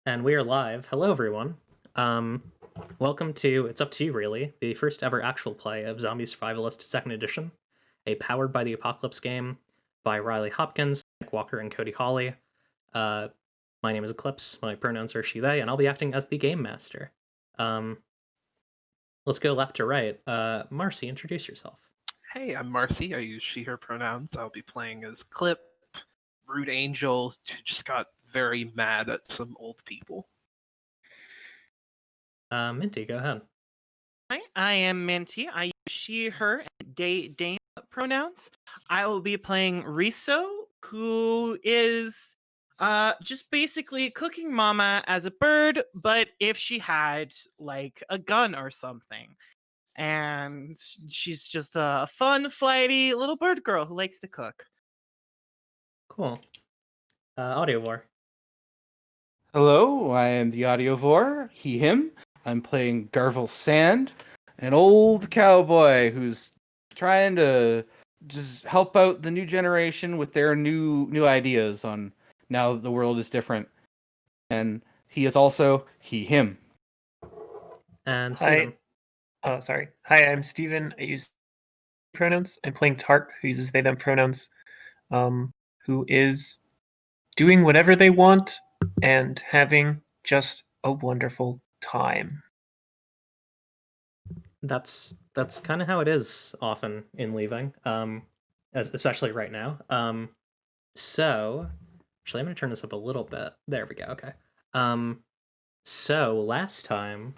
And we are live. Hello, everyone. Um, Welcome to It's Up to You, really, the first ever actual play of Zombie Survivalist Second Edition, a powered by the Apocalypse game by Riley Hopkins, Nick Walker, and Cody Hawley. Uh, my name is Eclipse. My pronouns are she, they, and I'll be acting as the game master. Um, let's go left to right. Marcy, introduce yourself. Hey, I'm Marcy. I use she, her pronouns. I'll be playing as Clip, Rude Angel, who just got very mad at some old people. Minty, go ahead. Hi, I am Minty. I use she, her, and they pronouns. I will be playing Riso, who is just basically cooking mama as a bird, but if she had like a gun or something. And she's just a fun, flighty little bird girl who likes to cook. Cool. Audio War. Hello, I am the Audiovore, he, him. I'm playing Garvel Sand, an old cowboy who's trying to just help out the new generation with their new ideas on now that the world is different. And he is also he, him. And Hi. Steven. Oh, sorry. Hi, I'm Steven. I use pronouns. I'm playing Tark, who uses they, them pronouns, who is doing whatever they want and having just a wonderful time. That's kind of how it is often in leaving, especially right now. So actually, I'm gonna turn this up a little bit. There we go. Okay. So last time,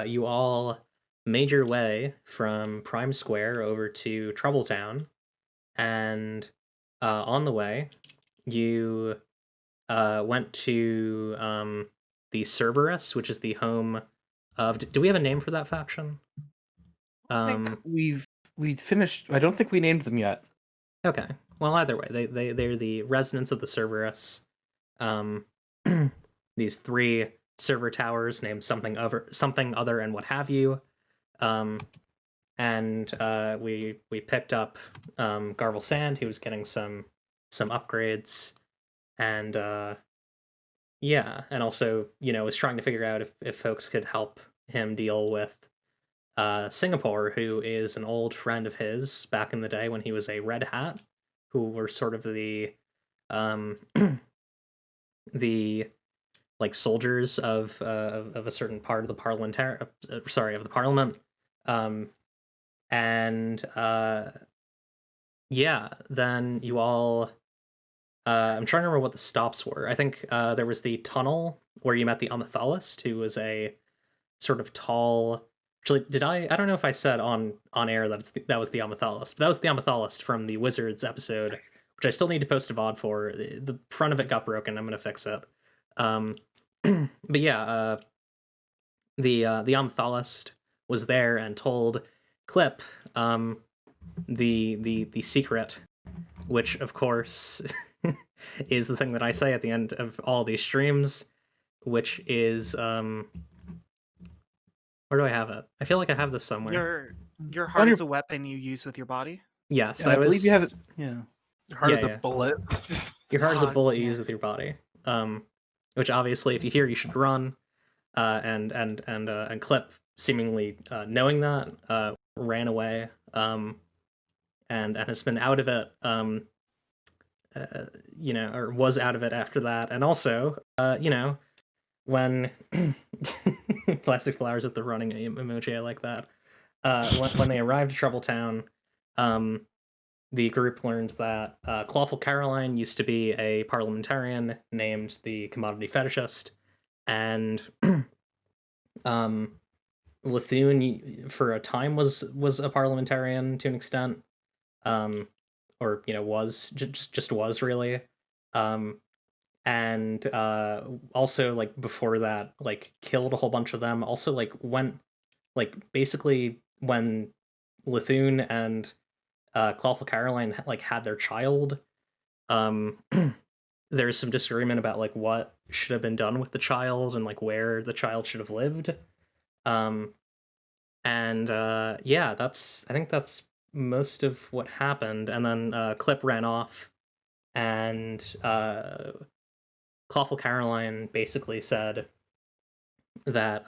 you all made your way from Prime Square over to Troubletown, and on the way, you went to the Cerberus, which is the home of. Do we have a name for that faction? I think we finished. I don't think we named them yet. Okay. Well, either way, they're the residents of the Cerberus. These three server towers named something other, and what have you. And we picked up Garvel Sand, who was getting some upgrades, and yeah, and also was trying to figure out if folks could help him deal with Singapore, who is an old friend of his back in the day when he was a Red Hat, who were sort of um, the like soldiers of a certain part of the of the parliament, and yeah, then you all. I'm trying to remember what the stops were. I think there was the tunnel where you met the Amethyst, who was a sort of tall. Actually, did I? I don't know if I said on air that that was the Amethyst. That was the Amethyst from the Wizards episode, which I still need to post a VOD for. The front of it got broken. I'm gonna fix it. But yeah, the Amethyst was there and told Clip the secret, which of course is the thing that I say at the end of all these streams, which is where do I have it? I feel like I have this somewhere. Your heart is a weapon you use with your body. Yes, Yeah, I believe you have it. Yeah. Your heart Yeah, is yeah. a bullet. Your heart is a God, bullet you yeah. use with your body. Which obviously, if you hear, you should run. And Clip, seemingly knowing that, ran away. And has been out of it. Or was out of it after that. And also, when plastic flowers with the running emoji, I like that. When they arrived at Troubletown, the group learned that Clawful Caroline used to be a parliamentarian named the Commodity Fetishist, and Lithune for a time was a parliamentarian to an extent, or was just was really, and also like before that like killed a whole bunch of them. Also like went like basically when Lithune and Clawful Caroline like had their child, um there's some disagreement about like what should have been done with the child and like where the child should have lived. um and yeah, I think that's most of what happened. And then Clip ran off, and Clawful Caroline basically said that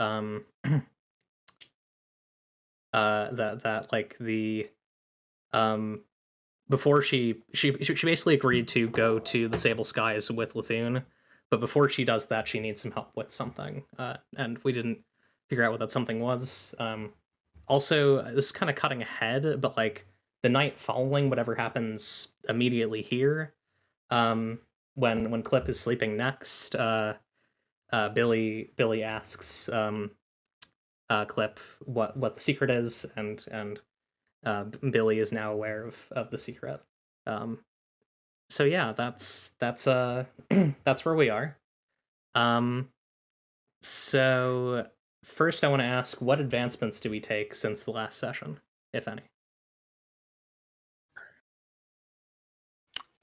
that like the before she basically agreed to go to the Sable Skies with Lithune, but before she does that, she needs some help with something, and we didn't figure out what that something was. Also, this is kind of cutting ahead, but like the night following whatever happens immediately here, when Clip is sleeping next, Billy asks Clip what the secret is, and Billy is now aware of the secret. So yeah, that's that's where we are. So first, I want to ask, what advancements do we take since the last session, if any?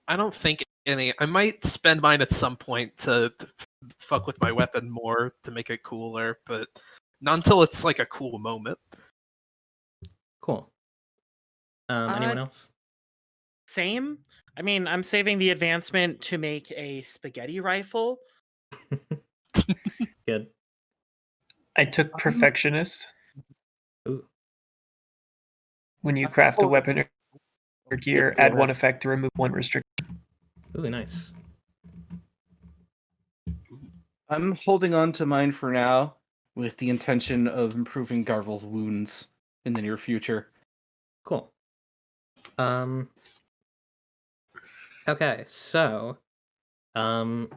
I don't think any. I might spend mine at some point to fuck with my weapon more to make it cooler, but not until it's like a cool moment. Cool. Anyone else? Same. I mean, I'm saving the advancement to make a spaghetti rifle. Good. I took Perfectionist. Ooh. When you craft a weapon or gear, add one effect to remove one restriction. Ooh, nice. I'm holding on to mine for now with the intention of improving Garvel's wounds in the near future. Cool. Okay, so do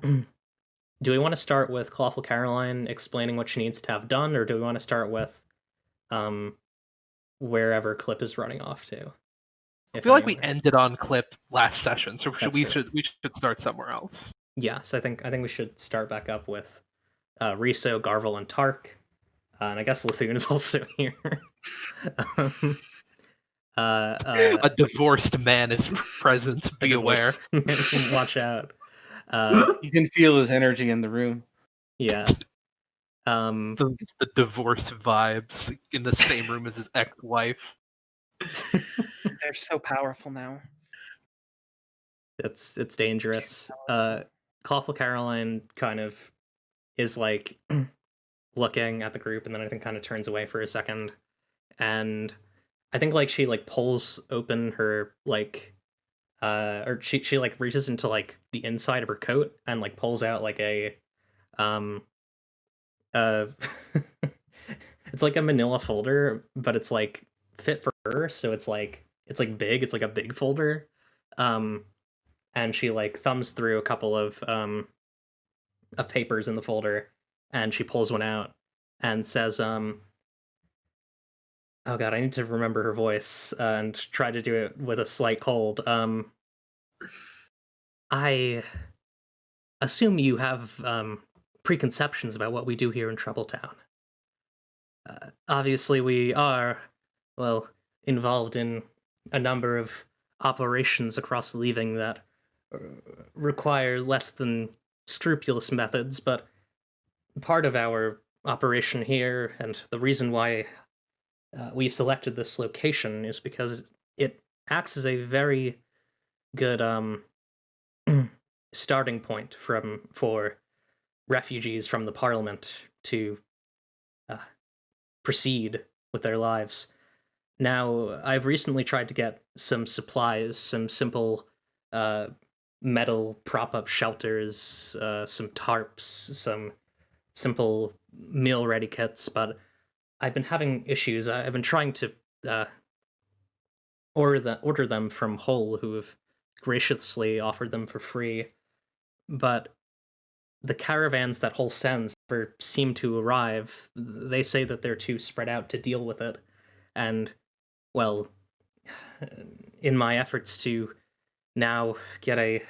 we want to start with Clawful Caroline explaining what she needs to have done, or do we want to start with wherever Clip is running off to? I feel like we ended on Clip last session, so we should start somewhere else. Yes, I think we should start back up with Riso, Garvel, and Tark, and I guess Lithune is also here. A divorced man is present. Be aware. Watch out. You can feel his energy in the room. Yeah. The divorce vibes in the same room as his ex-wife. They're so powerful now. It's dangerous. Clawful Caroline kind of is like looking at the group, and then I think kind of turns away for a second, and I think like she like pulls open her like or she like reaches into like the inside of her coat and like pulls out like a it's like a manila folder, but it's like fit for her, so it's like big, it's like a big folder. And she like thumbs through a couple of papers in the folder, and she pulls one out and says, oh god, I need to remember her voice and try to do it with a slight cold. I assume you have preconceptions about what we do here in Troubletown. Obviously, we are, well, involved in a number of operations across the Leaving that require less than scrupulous methods, but part of our operation here, and the reason why we selected this location, is because it acts as a very good starting point for refugees from the Parliament to proceed with their lives. Now, I've recently tried to get some supplies, some simple metal prop-up shelters, some tarps, some simple meal-ready kits, but I've been having issues. I've been trying to order them from Hull, who have graciously offered them for free, but the caravans that Hull sends never seem to arrive. They say that they're too spread out to deal with it, and, well, in my efforts to now get a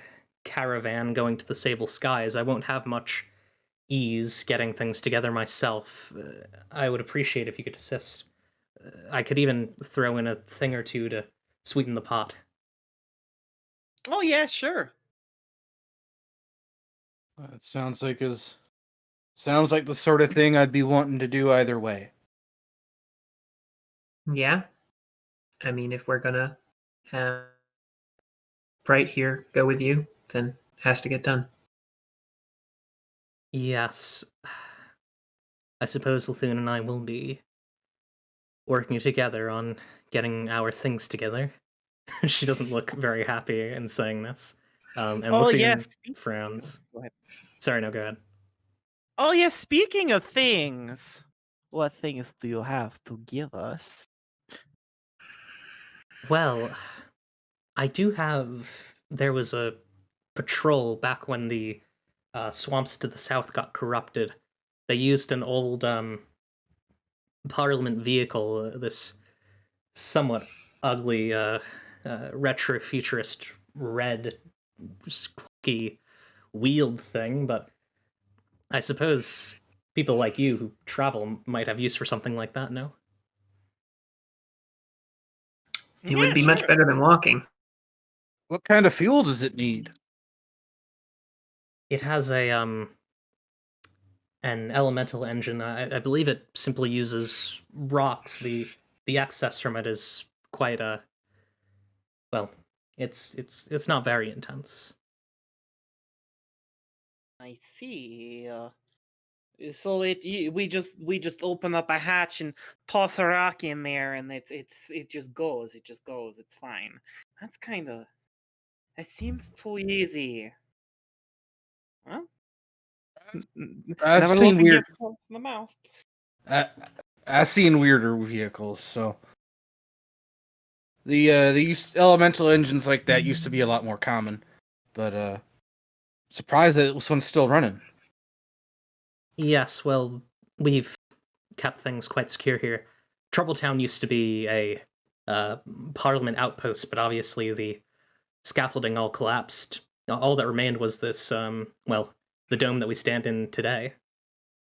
caravan going to the Sable Skies, I won't have much ease getting things together myself. I would appreciate if you could assist. I could even throw in a thing or two to sweeten the pot. Oh yeah, sure. It sounds like the sort of thing I'd be wanting to do either way. Yeah. I mean, if we're gonna have Bright here go with you, then it has to get done. Yes. I suppose Lithune and I will be working together on getting our things together. She doesn't look very happy in saying this. And Oh yes. Lithune frowns. Go ahead. Sorry, no, go ahead. Oh yes. Speaking of things, what things do you have to give us? Well, I do have. There was a patrol back when the swamps to the south got corrupted. They used an old Parliament vehicle, this somewhat ugly retro futurist red clicky wheeled thing, but I suppose people like you who travel might have use for something like that, no? It would be much better than walking. What kind of fuel does it need? It has a an elemental engine. I believe it simply uses rocks. The excess from it is quite well, it's not very intense. I see. So we just open up a hatch and toss a rock in there, and it just goes. It just goes. It's fine. That's kind of. That seems too easy. Huh? I've Never seen let a weird. gift horse in the mouth. I've seen weirder vehicles, so the elemental engines like that used to be a lot more common, but surprised that this one's still running. Yes, well, we've kept things quite secure here. Troubletown used to be a Parliament outpost, but obviously the scaffolding all collapsed. All that remained was this, well, the dome that we stand in today,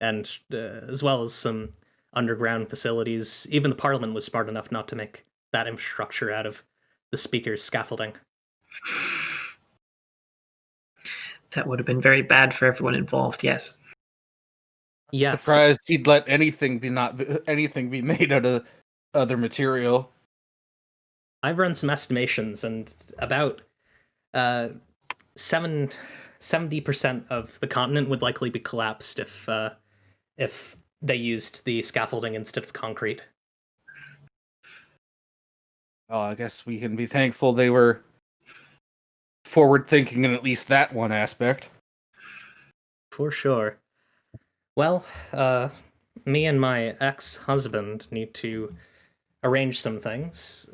and as well as some underground facilities. Even the Parliament was smart enough not to make that infrastructure out of the Speaker's scaffolding. That would have been very bad for everyone involved, yes. Yes. Surprised he'd let anything be made out of other material. I've run some estimations, and about 70% of the continent would likely be collapsed if they used the scaffolding instead of concrete. Oh, I guess we can be thankful they were forward-thinking in at least that one aspect. For sure. Well, me and my ex-husband need to arrange some things.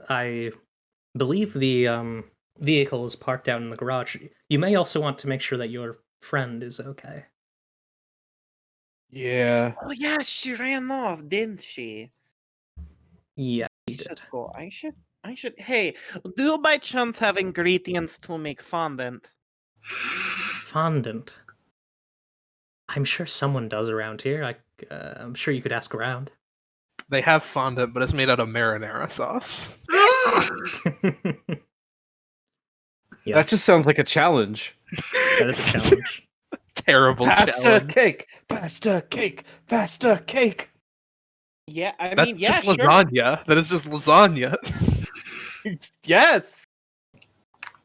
I believe the vehicle is parked out in the garage. You may also want to make sure that your friend is okay. Yeah. Oh yeah, she ran off, didn't she? Yeah, I he should did. go. I should. Hey, do you by chance have ingredients to make fondant? Fondant. I'm sure someone does around here. I'm sure you could ask around. They have fondant, but it's made out of marinara sauce. Yeah, That just sounds like a challenge. that is a challenge. Terrible Pasta challenge. cake, pasta cake, pasta cake. Yeah, I That's mean, yeah, just sure. lasagna. That is just lasagna. Yes,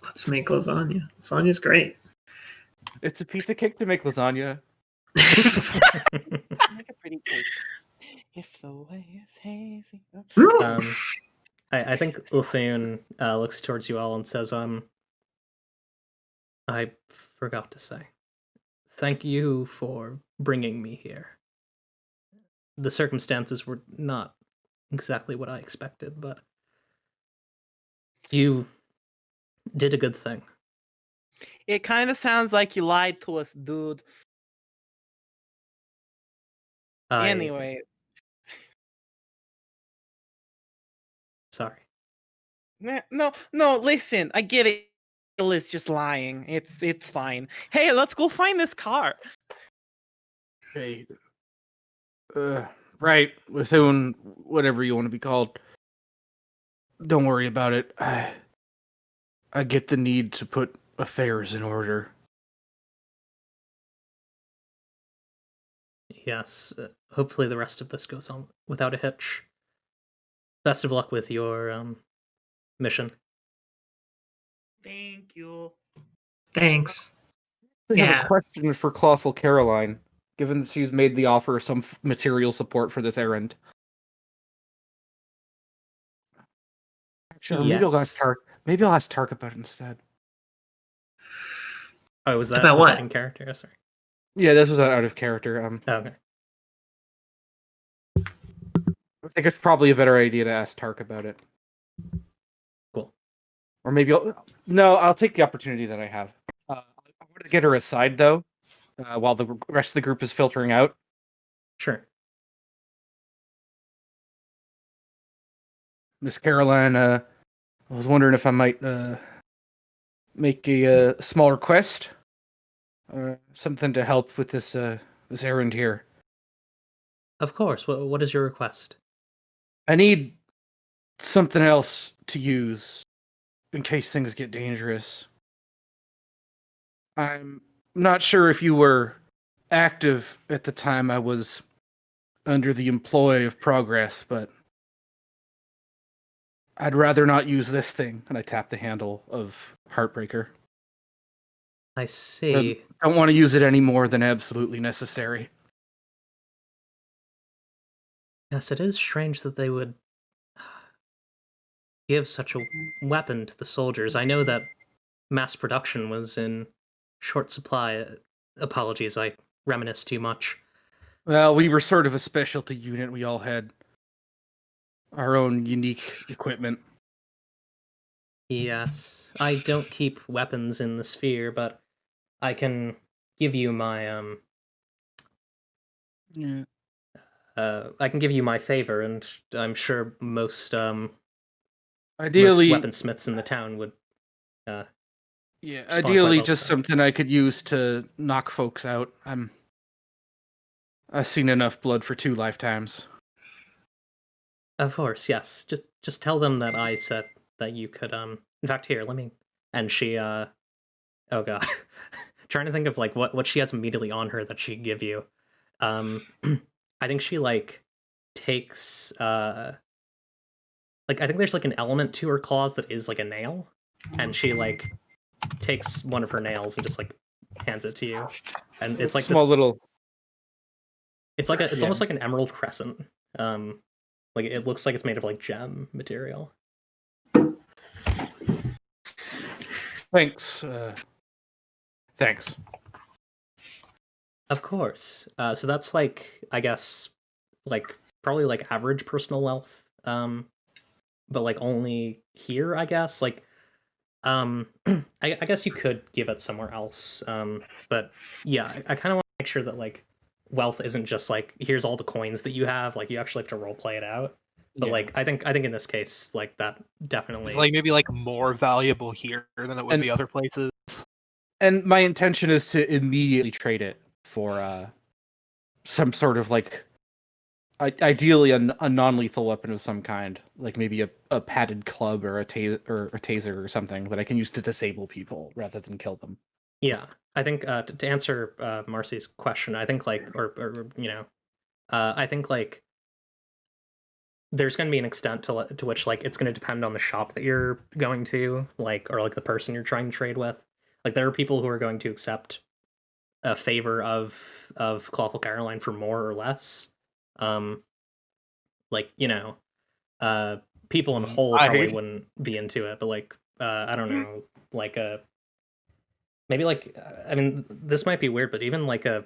Let's make lasagna. Lasagna's great. it's a piece of cake to make lasagna. Make a pretty cake. If the way is hazy. I think Lithune looks towards you all and says, I forgot to say. Thank you for bringing me here. The circumstances were not exactly what I expected, but you did a good thing. It kind of sounds like you lied to us, dude. Anyway, Sorry. no. Listen, I get it. It's just lying. It's fine. Hey, let's go find this car. Hey, right, Lithune, whatever you want to be called. Don't worry about it. I get the need to put affairs in order. Yes. Hopefully the rest of this goes on without a hitch. Best of luck with your mission. Thank you. Thanks. I have Yeah. a question for Clawful Caroline, given that she's made the offer of some material support for this errand. Actually, maybe I'll ask Yes. Tark. Maybe I'll ask Tark about it instead. Oh, was that About was that what? in character? Sorry. Yeah, this was out of character. Oh, okay. I think it's probably a better idea to ask Tark about it. Cool. Or maybe I'll take the opportunity that I have. I want to get her aside though, while the rest of the group is filtering out. Sure. Miss Caroline, I was wondering if I might make a small request, something to help with this errand here. Of course. What is your request? I need something else to use in case things get dangerous. I'm not sure if you were active at the time I was under the employ of Progress, but I'd rather not use this thing. And I tap the handle of Heartbreaker. I see. I don't want to use it any more than absolutely necessary. Yes, it is strange that they would give such a weapon to the soldiers. I know that mass production was in short supply. Apologies, I reminisce too much. Well, we were sort of a specialty unit. We all had our own unique equipment. Yes, I don't keep weapons in the sphere, but I can give you my Yeah. I can give you my favor, and I'm sure most Ideally, weaponsmiths in the town would. yeah. quite Ideally, well just for that. something I could use to knock folks out. I've seen enough blood for 2 lifetimes. Of course, yes. Just tell them that I said that you could. In fact, here, let me. And she. Oh god, trying to think of like what she has immediately on her that she could give you. I think she like takes like I think there's like an element to her claws that is like a nail, and she like takes one of her nails and just like hands it to you, and it's like small this, little. it's like it's yeah. almost like an emerald crescent. Like it looks like it's made of like gem material. Thanks. Thanks. Of course. So that's like I guess like probably like average personal wealth. But like only here, I guess. Like I guess you could give it somewhere else. But yeah, I kind of want to make sure that like wealth isn't just like here's all the coins that you have. Like you actually have to role play it out. But Yeah. like I think in this case, like that definitely. It's like maybe like more valuable here than it would And- be other places. And my intention is to immediately trade it for some sort of like, ideally a non-lethal weapon of some kind, like maybe a padded club or a taser or something that I can use to disable people rather than kill them. Yeah, I think to answer Marcy's question, I think like or you know, I think like there's going to be an extent to which like it's going to depend on the shop that you're going to, like or like the person you're trying to trade with. Like there are people who are going to accept a favor of Clawful Caroline for more or less. Like you know, people in whole probably wouldn't be into it, but like I don't know, like maybe like I mean this might be weird, but even like a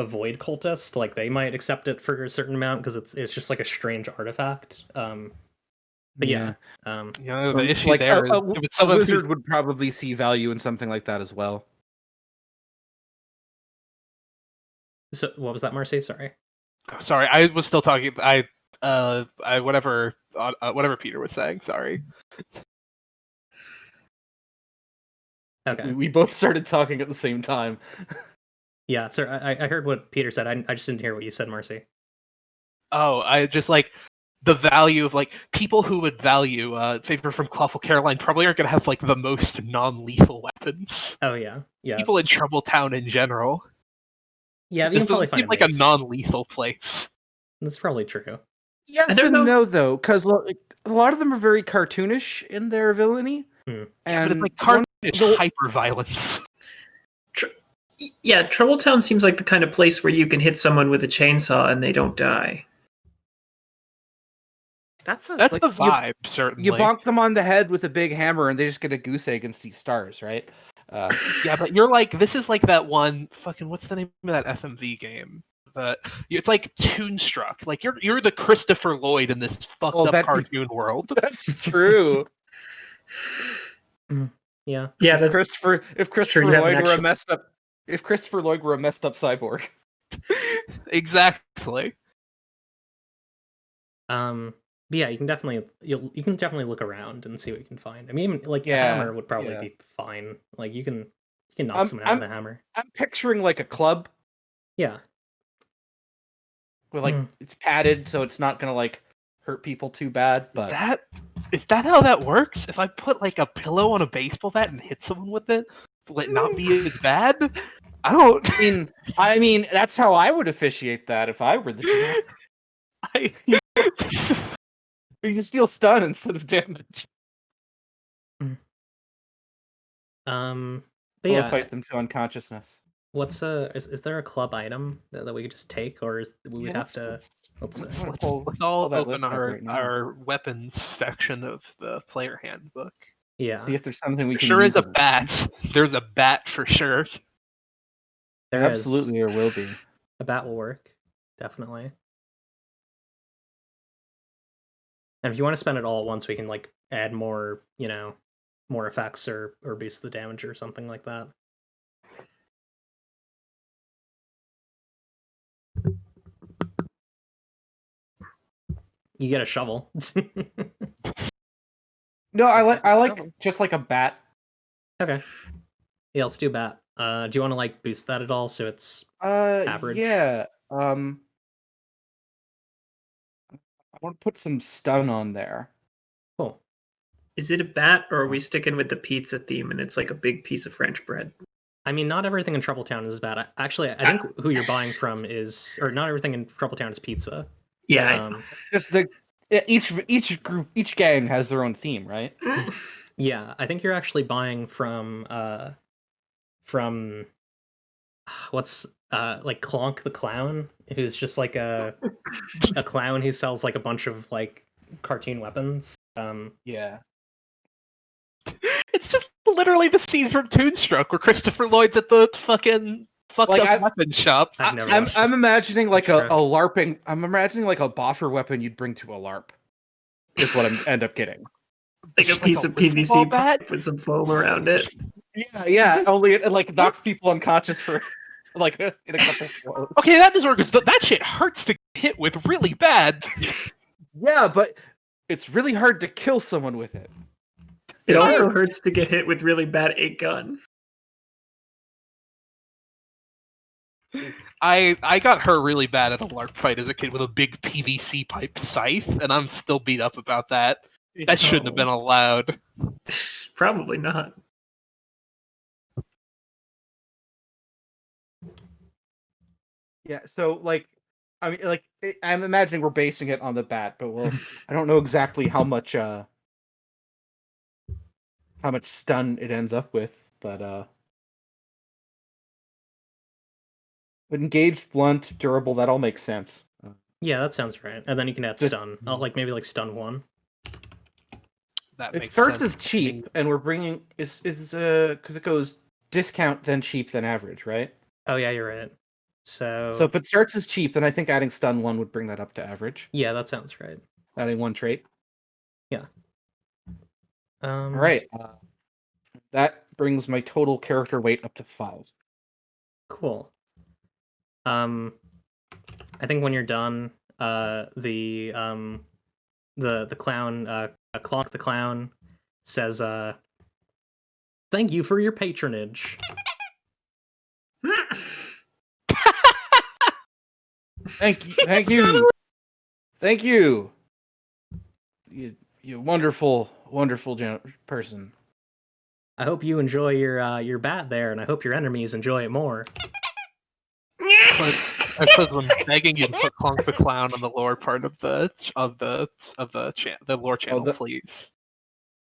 void cultist, like they might accept it for a certain amount because it's just like a strange artifact. But yeah, You know, the issue like there is a if it's someone who's- wizard would probably see value in something like that as well. So what was that, Marcy? Sorry. Sorry, I was still talking. I whatever Peter was saying. Sorry. Okay. We both started talking at the same time. Yeah, sir. I heard what Peter said. I just didn't hear what you said, Marcy. Oh, I just like the value of like people who would value favor from Clawful Caroline probably aren't gonna have like the most non-lethal weapons. Oh yeah, yeah. People in Troubletown in general. Yeah, you This can probably doesn't find seem like a mace. non-lethal place. That's probably true. I Yes don't and know. no, though, because like, a lot of them are very cartoonish in their villainy. Hmm. Yeah, but it's like one- cartoonish hyper-violence. Yeah, Troubletown seems like the kind of place where you can hit someone with a chainsaw and they don't die. That's the like, vibe, certainly. You bonk them on the head with a big hammer, and they just get a goose egg and see stars, right? Yeah, but you're like, this is like that one fucking, what's the name of that FMV game? It's like Toonstruck. Like you're the Christopher Lloyd in this fucked up cartoon world. That's true. Yeah. Yeah, if Christopher you have an Lloyd were a actual- messed up cyborg. Exactly. But yeah, you can definitely look around and see what you can find. I mean, even like Yeah, a hammer would probably yeah. be fine. Like you can knock someone out with a hammer. I'm picturing like a club Yeah. where like it's padded, so it's not gonna like hurt people too bad. But is that how that works? If I put like a pillow on a baseball bat and hit someone with it, will it not be as bad? I don't. I mean, that's how I would officiate that if I were the GM. You can steal stun instead of damage. But yeah, fight them to unconsciousness. What's is there a club item that we could just take, or we would have to? Let's all open our weapons section of the player handbook. Yeah. See if there's something we can. Sure is a bat. There's a bat for sure. Absolutely, there will be. A bat will work, definitely. And if you want to spend it all at once, we can like add more, more effects or boost the damage or something like that. You get a shovel. No, I like just like a bat. Okay. Yeah, let's do bat. Do you want to like boost that at all so it's average? Yeah. I want to put some stun on there. Cool. Is it a bat, or are we sticking with the pizza theme and it's like a big piece of French bread? I mean, not everything in Troubletown is bad. Actually, I think who you're buying from is, or not everything in Troubletown is pizza. Yeah. Just each group, each gang has their own theme, right? Yeah, I think you're actually buying from what's like Clonk the Clown, who's just like a clown who sells like a bunch of like cartoon weapons. Yeah. It's just literally the scene from Toonstruck where Christopher Lloyd's at the fucking fucked up weapon shop. I'm imagining like a LARPing. I'm imagining like a boffer weapon you'd bring to a LARP. Is what I end up getting. Like a piece of PVC pipe with some foam around it. Yeah. Only it like knocks people unconscious for like in a couple. Okay, that doesn't work. That shit hurts to hit with really bad. Yeah, but it's really hard to kill someone with it. It also hurts to get hit with really bad a gun. I got hurt really bad at a LARP fight as a kid with a big PVC pipe scythe, and I'm still beat up about that. That shouldn't have been allowed. Probably not. Yeah, so like, I mean, like, I'm imagining we're basing it on the bat, but I don't know exactly how much stun it ends up with, but engaged, blunt, durable, that all makes sense. Yeah, that sounds right. And then you can add stun. Maybe like stun 1. It starts as cheap, and we're bringing is because it goes discount, then cheap, then average, right? Oh yeah, you're right. So if it starts as cheap, then I think adding stun 1 would bring that up to average. Yeah, that sounds right. Adding 1 trait. Yeah. All right. That brings my total character weight up to 5. Cool. I think when you're done, the clown, Clonk the Clown, says, "Thank you for your patronage." Thank you. You wonderful person. I hope you enjoy your bat there, and I hope your enemies enjoy it more. I said I'm begging you to put Clonk the Clown on the lower part of the lore channel, please.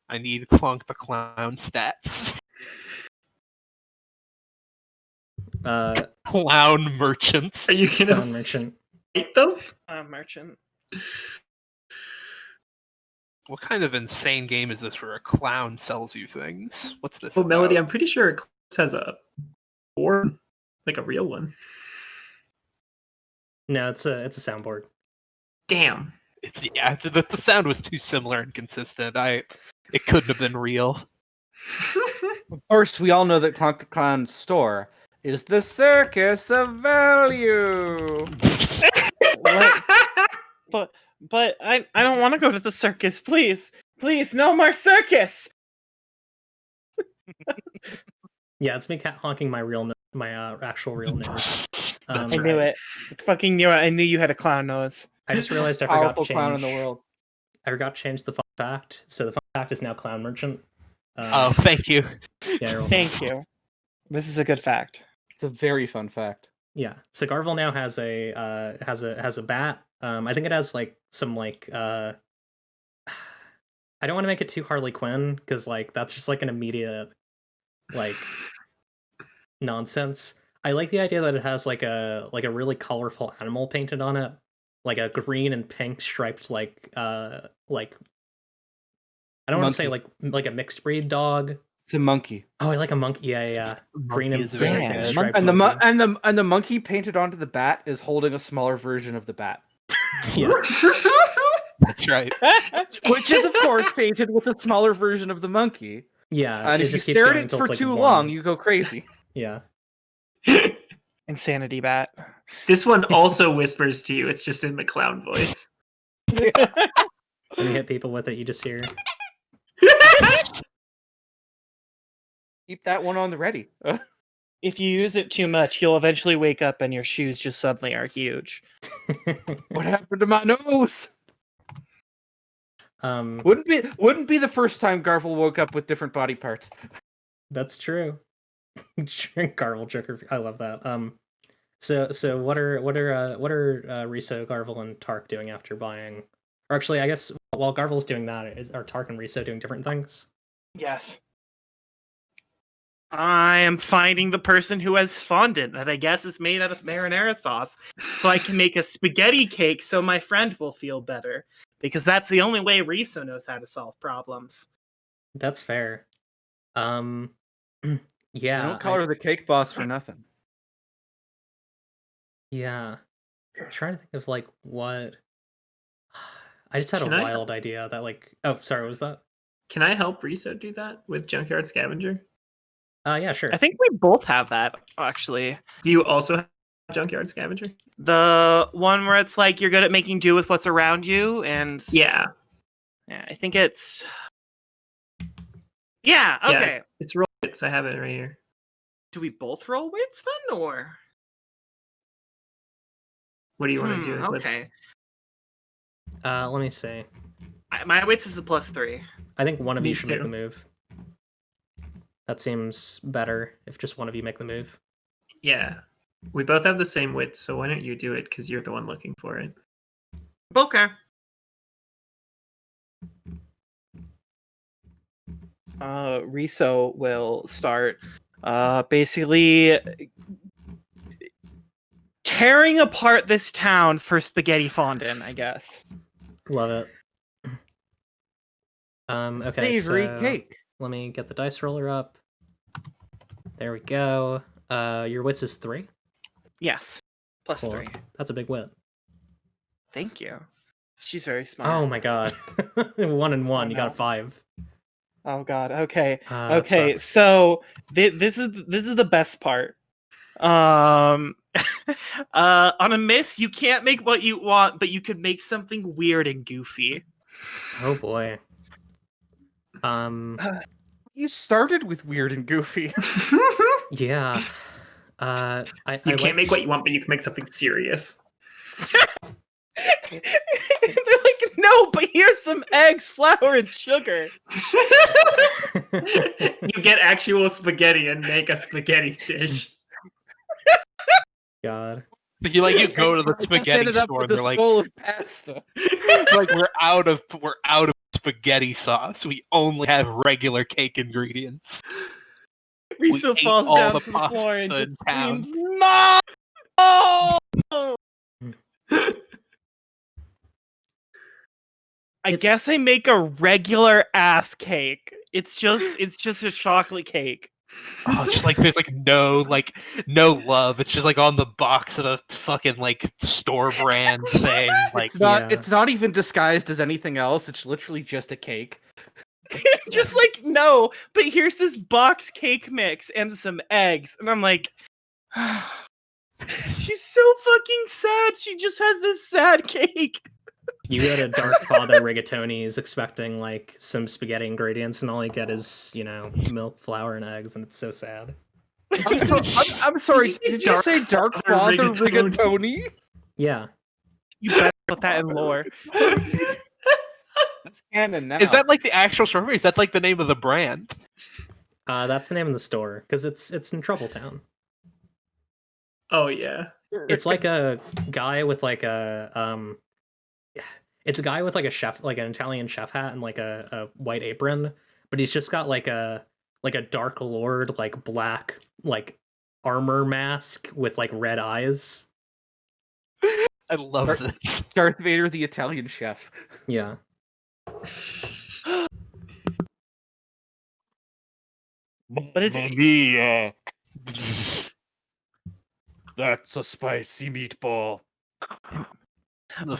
I need Clonk the Clown stats. Clown merchants. Are you gonna clown merchant. fight them? Merchant. What kind of insane game is this where a clown sells you things? What's this? Oh, Melody, about? I'm pretty sure Eclipse has a board, like a real one. No, it's a soundboard. Damn. The sound was too similar and consistent. It couldn't have been real. Of course, we all know that Clonk the Clown's store is the circus of value. But I don't want to go to the circus, please. Please, no more circus. Yeah, it's me honking my actual real nose. That's I knew it. Fucking knew it. I knew you had a clown nose. I just realized I forgot Powerful to change. clown in the world. I forgot to change the fun fact. So the fun fact is now clown merchant. Oh, thank you. Yeah, you're welcome. Thank you. This is a good fact. It's a very fun fact. Yeah. So Garvel now has a bat. I think it has like some like I don't want to make it too Harley Quinn because like that's just like an immediate like nonsense. I like the idea that it has like a really colorful animal painted on it, like a green and pink striped like I don't want to say like a mixed breed dog. It's a monkey. Oh, I like a monkey. Yeah. Green and Monkey is very pink good. striped And monkey. the monkey painted onto the bat is holding a smaller version of the bat, Yeah. That's right. which is of course painted with a smaller version of the monkey. Yeah. And it if you just keeps stare at going it until for it's, like, too one. long, you go crazy. Yeah. Insanity bat. This one also whispers to you. It's just in the clown voice. When you hit people with it, you just hear. Keep that one on the ready. If you use it too much, you'll eventually wake up and your shoes just suddenly are huge. What happened to my nose? Um, Wouldn't be the first time Garvel woke up with different body parts. That's true. Garvel Joker. I love that. So what are Riso, Garvel, and Tark doing after buying? Or actually, I guess while Garvel's doing that, are Tark and Riso doing different things? Yes. I am finding the person who has fondant that I guess is made out of marinara sauce, so I can make a spaghetti cake so my friend will feel better. Because that's the only way Riso knows how to solve problems. That's fair. Yeah. I don't call her the cake boss for nothing. Yeah. I'm trying to think of like what. I just had Can a I- wild idea that like. Oh, sorry. What was that? Can I help Riso do that with Junkyard Scavenger? Yeah, sure. I think we both have that, actually. Do you also have Junkyard Scavenger? The one where it's like you're good at making do with what's around you, and Yeah. I think it's. Yeah. Okay. It's roll wits. I have it right here. Do we both roll wits then, or? What do you want to do? Eclipse? Okay. Let me see. My wits is a +3. I think one of Me you should make too. the move. That seems better if just one of you make the move. Yeah. We both have the same wits, so why don't you do it? Because you're the one looking for it. Okay. Riso will start basically tearing apart this town for spaghetti fondant, I guess. Love it. Okay, Savory so cake. let me get the dice roller up. There we go. Your wits is 3. Yes. Cool. +3. That's a big wit. Thank you. She's very smart. Oh my god. 1 and 1. Oh, You got no. a 5. Oh god. Okay. That Okay. sucks. So this is the best part. On a miss, you can't make what you want, but you could make something weird and goofy. Oh boy. You started with weird and goofy. Yeah. You can't make what you want, but you can make something serious. They're like, no, but here's some eggs, flour, and sugar. You get actual spaghetti and make a spaghetti dish. God. You go to the I just spaghetti ended up store with and this they're like, bowl of pasta. we're out of spaghetti sauce. We only have regular cake ingredients. Riso ate falls all down the to the floor and pasta just in town. screams, "No!" I guess I make a regular ass cake. It's just a chocolate cake. Oh, it's just like there's no love. It's just like on the box of a fucking like store brand thing. Like It's not even disguised as anything else. It's literally just a cake. Just like, no, but here's this box cake mix and some eggs. And I'm like, she's so fucking sad. She just has this sad cake. You go to Dark Father Rigatoni's expecting like some spaghetti ingredients, and all you get is, milk, flour, and eggs, and it's so sad. I'm sorry. Did you say Dark Father Rigatoni? Yeah. You better put that in lore. That's canon now. Is that like the actual store? Or is that like the name of the brand? That's the name of the store because it's in Troubletown. Oh yeah. It's like a guy with like a it's a guy with like a chef, like an Italian chef hat and like a white apron, but he's just got like a Dark Lord like black like armor mask with like red eyes. I love this. Darth Vader, the Italian chef. Yeah. But it's That's a spicy meatball.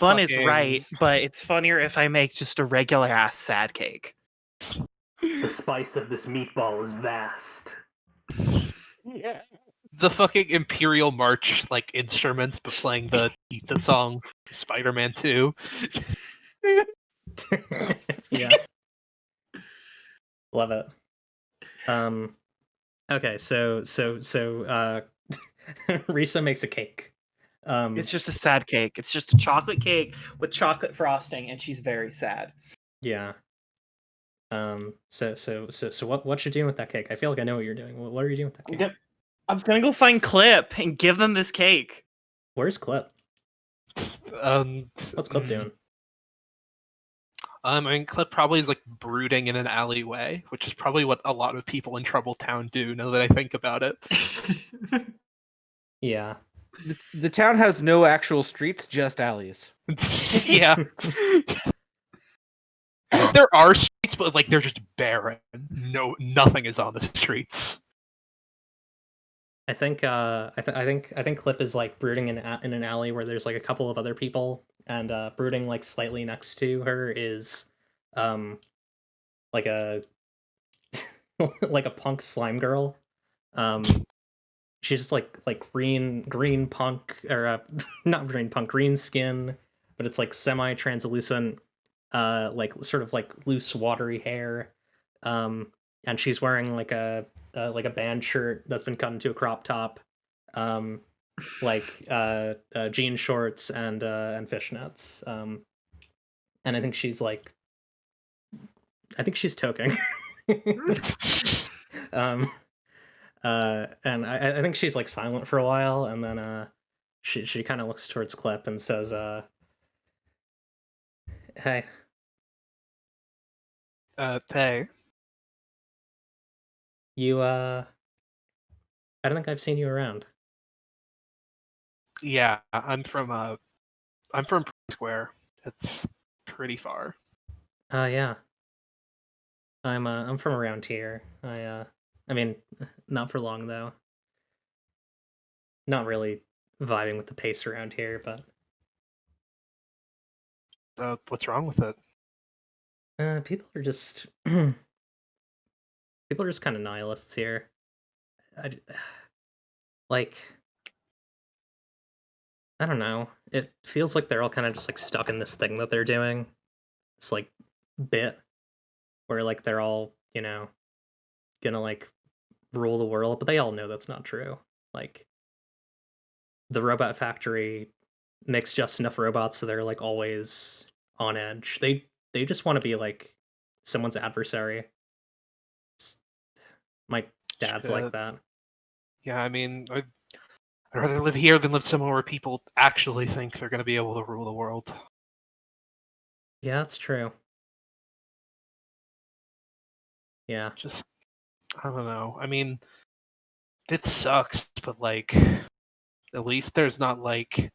Bun is right, but it's funnier if I make just a regular ass sad cake. The spice of this meatball is vast. Yeah. The fucking Imperial March like instruments, but playing the pizza song from Spider-Man 2. Yeah. Love it. Okay, so Risa makes a cake. It's just a sad cake. It's just a chocolate cake with chocolate frosting, and she's very sad. Yeah. So what you doing with that cake? I feel like I know what you're doing. What are you doing with that cake? I'm gonna go find Clip and give them this cake. Where's Clip? What's Clip doing? I mean, Clip probably is like brooding in an alleyway, which is probably what a lot of people in Troubletown do. Now that I think about it. Yeah. The town has no actual streets, just alleys. Yeah. There are streets, but like they're just barren. Nothing is on the streets. I think Clip is like brooding in an alley where there's like a couple of other people, and brooding like slightly next to her is like a like a punk slime girl. She's just like green punk, or not green punk, green skin, but it's like semi-translucent, like sort of like loose watery hair, and she's wearing like a band shirt that's been cut into a crop top, like jean shorts and fishnets, and I think she's toking. And I think she's like silent for a while, and then she kind of looks towards Clip and says, "Hey." Hey. You I don't think I've seen you around. Yeah, I'm from Square. It's pretty far. Yeah. I'm from around here. I mean, not for long though. Not really vibing with the pace around here, but What's wrong with it? people are just kind of nihilists here. Like, I don't know. It feels like they're all kind of just like stuck in this thing that they're doing. It's like bit where like they're all, gonna like rule the world, but they all know that's not true. Like, the robot factory makes just enough robots so they're like always on edge. They just want to be like someone's adversary. My dad's like that. Yeah, I mean, I'd rather live here than live somewhere where people actually think they're going to be able to rule the world. Yeah, that's true. Yeah. Just, I don't know. I mean, it sucks, but like, at least there's not like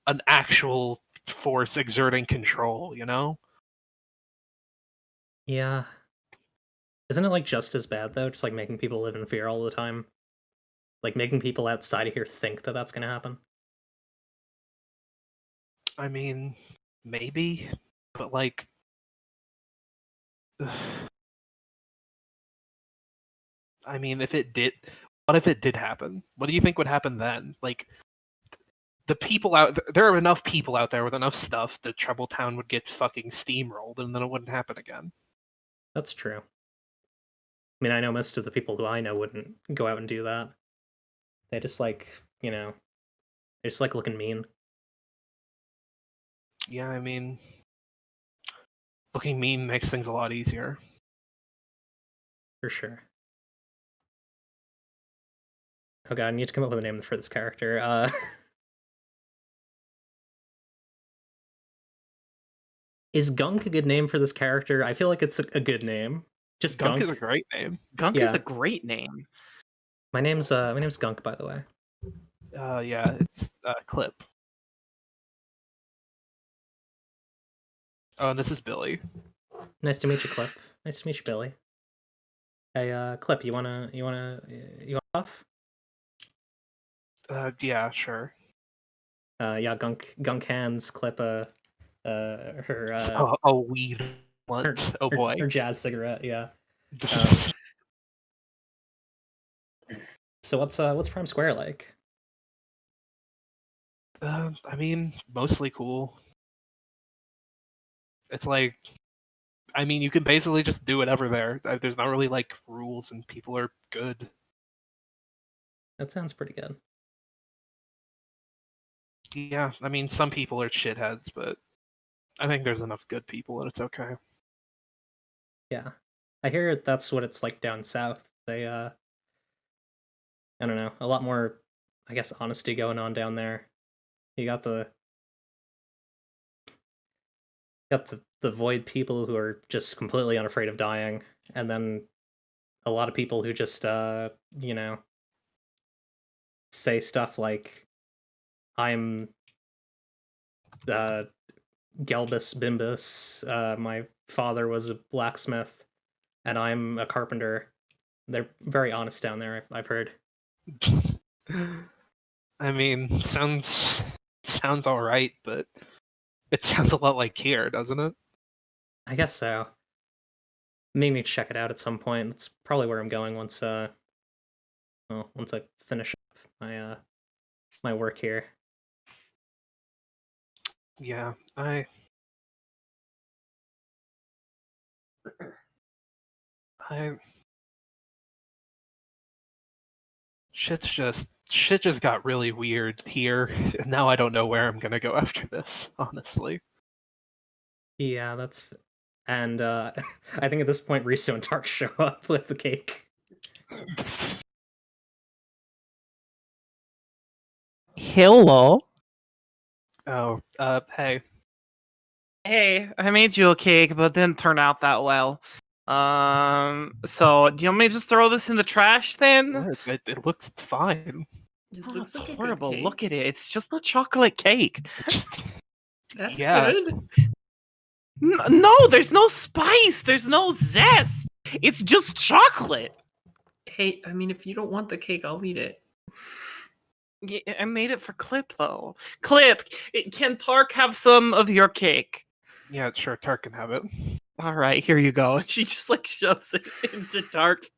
an actual force exerting control, you know? Yeah. Isn't it like just as bad though? Just like making people live in fear all the time, like making people outside of here think that that's gonna happen. I mean, maybe, but like, I mean, if it did, what if it did happen? What do you think would happen then? Like, the people there are enough people out there with enough stuff that Troubletown would get fucking steamrolled, and then it wouldn't happen again. That's true. I mean, I know most of the people who I know wouldn't go out and do that. They just like, they just like looking mean. Yeah, I mean, looking mean makes things a lot easier. For sure. Oh god, I need to come up with a name for this character. Is Gunk a good name for this character? I feel like it's a good name. Just Gunk Gunk. is a great name. Gunk Yeah. is a great name. My name's Gunk, by the way. Yeah, it's Clip. Oh, and this is Billy. Nice to meet you, Clip. Nice to meet you, Billy. Hey, Clip, you want off? Yeah, sure. Yeah, Gunk hands Clip her a weed blunt. Oh boy. her jazz cigarette. Yeah. So what's Prime Square like? I mean, mostly cool. It's like, I mean, you can basically just do whatever there. There's not really like rules, and people are good. That sounds pretty good. Yeah, I mean, some people are shitheads, but I think there's enough good people that it's okay. Yeah. I hear that's what it's like down south. They I don't know, a lot more, I guess, honesty going on down there. You got the void people who are just completely unafraid of dying, and then a lot of people who just say stuff like, I'm Galbus Bimbus, my father was a blacksmith, and I'm a carpenter. They're very honest down there, I've heard. I mean, sounds all right, but it sounds a lot like here, doesn't it? I guess so. Maybe need to check it out at some point. That's probably where I'm going once once I finish up my my work here. Yeah, shit just got really weird here. Now I don't know where I'm gonna go after this, honestly. Yeah, and I think at this point Riso and Tark show up with the cake. Hello. Oh, hey. Hey, I made you a cake, but it didn't turn out that well. So do you want me to just throw this in the trash then? It looks fine. Oh, looks it's like a good horrible. cake. Look at it. It's just a chocolate cake. That's Yeah. good. No, there's no spice. There's no zest. It's just chocolate. Hey, I mean, if you don't want the cake, I'll eat it. Yeah, I made it for Clip though. Clip, can Tark have some of your cake? Yeah, sure, Tark can have it. All right, here you go. She just like shoves it into Tark's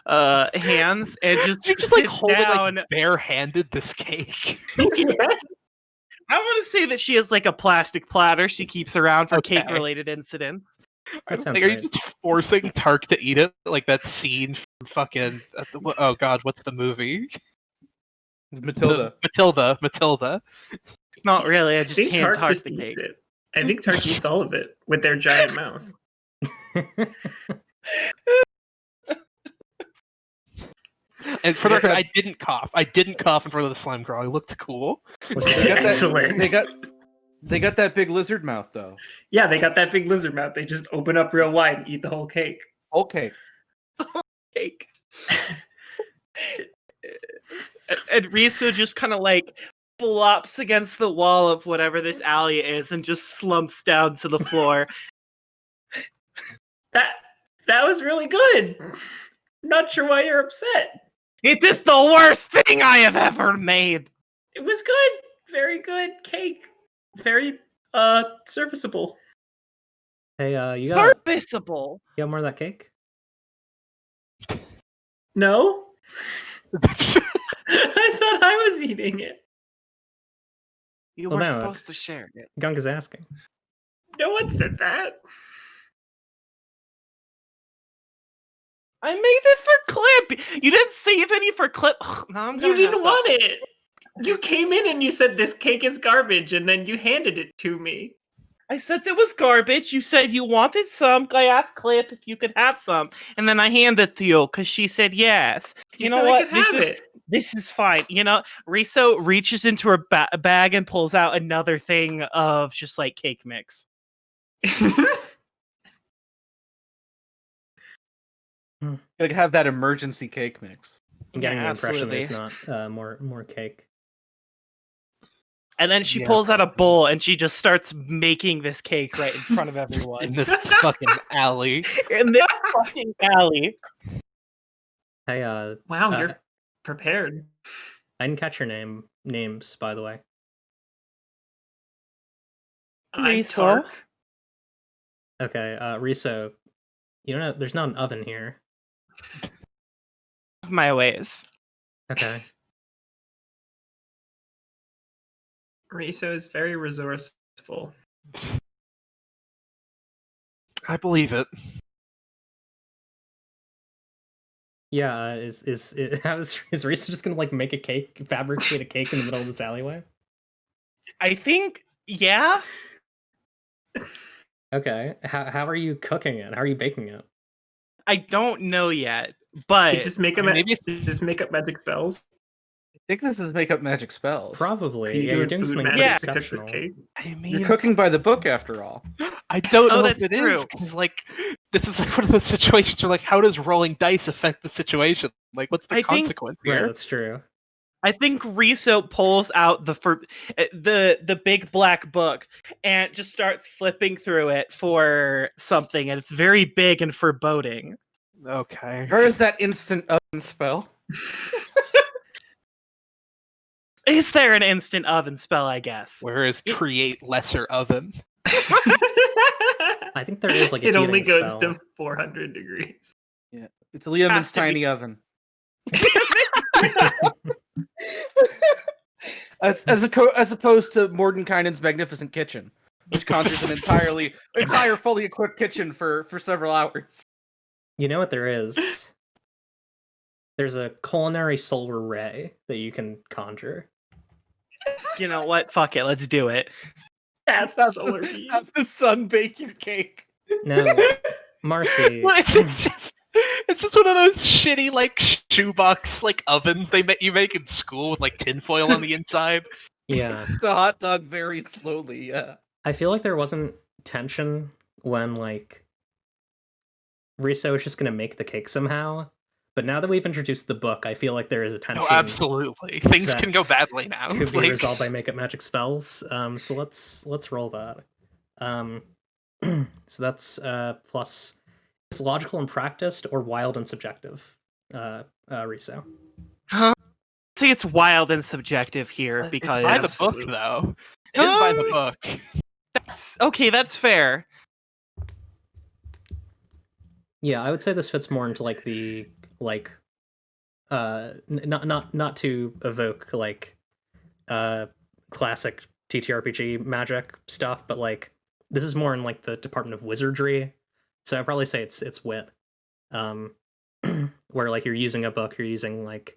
hands and just You just like sits hold it down. like barehanded this cake. I want to say that she has like a plastic platter she keeps around for Okay. cake-related incidents. That sounds Like, are you right. just forcing Tark to eat it? Like that scene from fucking oh god, what's the movie? Matilda. Matilda. Not really. I I just think hand Tark Tark just the eats cake. it. I think Tark eats all of it with their giant mouth. And for the record, I didn't cough. I didn't cough in front of the slime girl. I looked cool. They got Excellent. They got that big lizard mouth though. Yeah, they got that big lizard mouth. They just open up real wide and eat the whole cake. Okay. Cake. And Riso just kind of like flops against the wall of whatever this alley is and just slumps down to the floor. That was really good. Not sure why you're upset. It is the worst thing I have ever made. It was good. Very good cake. Very serviceable. Hey, you got Serviceable. more of that cake? No? I thought I was eating it. You Well, were no, supposed to share it. Gunk is asking. No one said that. I made it for Clip. You didn't save any for Clip. No, I'm You didn't want it. You came in and you said this cake is garbage, and then you handed it to me. I said it was garbage. You said you wanted some. I asked Clip if you could have some, and then I handed it to you because she said yes. You know said what? I could have it. This is fine. You know, Riso reaches into her bag and pulls out another thing of just like cake mix. Like have that emergency cake mix. I'm getting Yeah, the impression absolutely. there's not more cake. And then she Yeah, pulls out a bowl and she just starts making this cake right in front of everyone In this fucking alley. in this fucking alley. Hey, Wow, you're prepared. I didn't catch your names, by the way. I'm Riso. Tark. Okay, Riso, you know, there's not an oven here. My ways. Okay. Riso is very resourceful. I believe it. Yeah, is Riso just gonna like make a cake, fabricate a cake in the middle of this alleyway? I think, yeah. Okay. How are you cooking it? How are you baking it? I don't know yet, but Is this makeup? maybe Is this makeup magic spells? I think this is make up magic spells. Are Probably. you Yeah, you're doing doing food something magic pretty to cook this exceptional. cake? I mean, You're cooking by the book after all. I don't Oh, know if that's it is true. because, like, this is like one of those situations where, like, how does rolling dice affect the situation? Like, what's the I think- consequence Right, here? that's true. I think Riso pulls out the big black book and just starts flipping through it for something, and it's very big and foreboding. Okay. Where is that instant oven spell? Is there an instant oven spell? I guess. Where is create lesser oven? I think there is like a It only heating goes spell. to 400 degrees. It's Liam's Has to be. tiny oven. As opposed to Mordenkainen's magnificent kitchen, which conjures an entire fully equipped kitchen for several hours. You know what there is? There's a culinary solar ray that you can conjure. You know what? Fuck it. Let's do it. Fast Have solar the, beam. have the sun bake your cake. No, Marcy. Well, it's just one of those shitty, like, shoebox, like, ovens you make in school with, like, tinfoil on the inside. Yeah. The hot dog very slowly, yeah. I feel like there wasn't tension when like Riso was just gonna make the cake somehow. But now that we've introduced the book, I feel like there is a tension No, absolutely. Things that can go badly now. could be Like, resolved by makeup magic spells. So let's roll that. So that's plus it's logical and practiced or wild and subjective. Riso. See, it's wild and subjective here it's because by the book, though. It is by the book. Okay, that's fair. Yeah, I would say this fits more into like the like not to evoke like classic TTRPG magic stuff, but like this is more in like the Department of Wizardry. So I'd probably say it's wit. Where like you're using a book, you're using like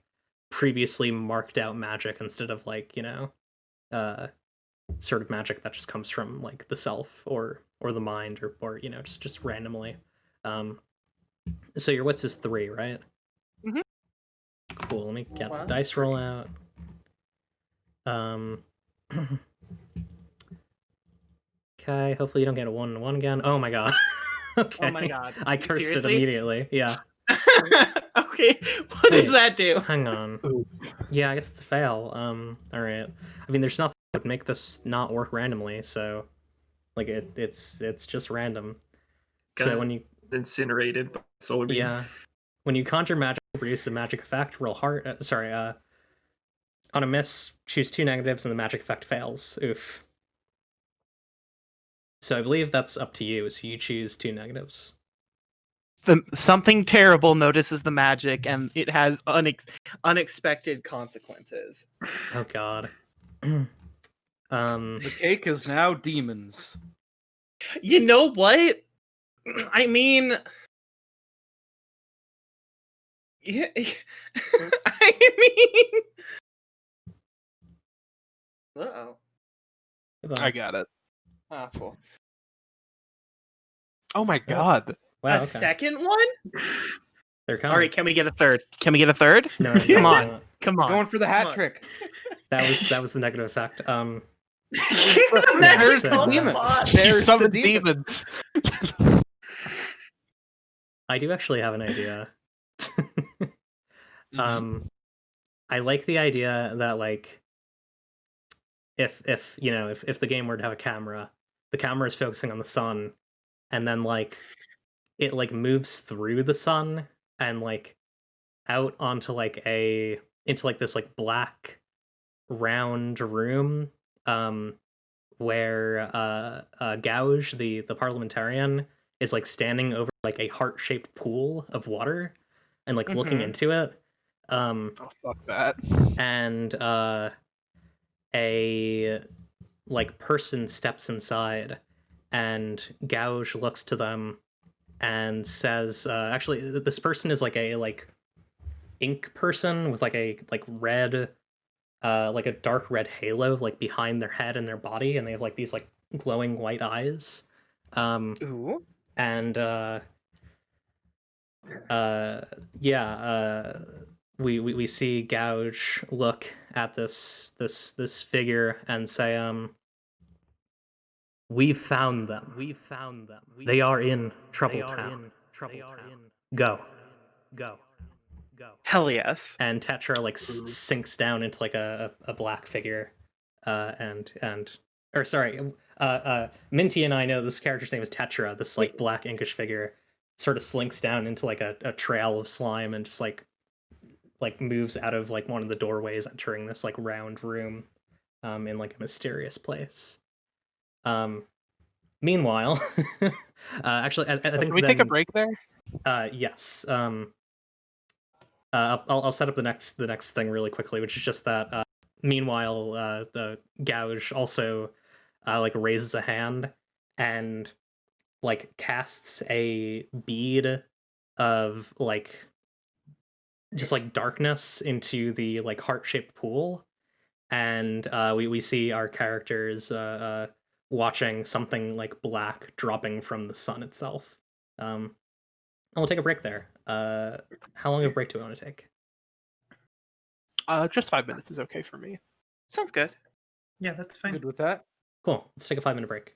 previously marked out magic instead of like, you know, sort of magic that just comes from like the self or the mind or you know, just randomly. So your wits is 3, right? Mhm. Cool. Let me get the Wow, dice roll out. Okay. Hopefully you don't get a 1-1 again. Oh my god. Okay. Oh my god. I cursed Seriously? it immediately. Yeah. Okay, what does Wait. that do? Hang on. Ooh. Yeah, I guess it's a fail. All right. I mean, there's nothing that would make this not work randomly, so like it's just random. So Got when you incinerated by a solar beam. yeah, when you conjure magic, produce a magic effect. Roll hard. On a miss, choose 2 negatives, and the magic effect fails. Oof. So I believe that's up to you. So you choose 2 negatives. Something terrible notices the magic, and it has unexpected consequences. Oh God. The cake is now demons. You know what? I mean, yeah, I mean, uh-oh. Goodbye. I got it. Ah, cool. Oh my god. Wow. A Okay. second one? They're coming. All right, can we get a third? Can we get a third? No, Come no, on. no. Come on. Going for the Come hat on. trick. That was the negative effect. The Yeah, magic so, on the demon. bot. You There's the summoned demon. demons. I do actually have an idea. Mhm. I like the idea that like if you know if the game were to have a camera, the camera is focusing on the sun, and then like it like moves through the sun and like out onto like into like this like black round room where Gouge, the parliamentarian, is like standing over like a heart-shaped pool of water and like looking Mhm. into it. Oh fuck that. And a like person steps inside, and Gouge looks to them and says, actually, this person is like a like ink person with like a like red like a dark red halo like behind their head and their body, and they have like these like glowing white eyes. Ooh. And yeah, we see Gouge look at this figure and say, "We've found them. We've found them. They are in Trouble Town. Go, go, go." Hell yes. And Tetra like sinks down into like a black figure, and or sorry, Minty and I know this character's name is Tetra. This like black inkish figure sort of slinks down into like a trail of slime and just like moves out of like one of the doorways, entering this like round room, in like a mysterious place. Meanwhile, actually, I think Can we take a break there? Yes. I'll set up the next thing really quickly, which is just that. Meanwhile, the Gouge also like raises a hand and like casts a bead of like just like darkness into the like heart-shaped pool, and we see our characters watching something like black dropping from the sun itself. And we'll take a break there. How long of a break do we want to take? Just 5 minutes is okay for me. Sounds good. Yeah, that's fine. Good with that. Cool. Let's take a 5-minute break.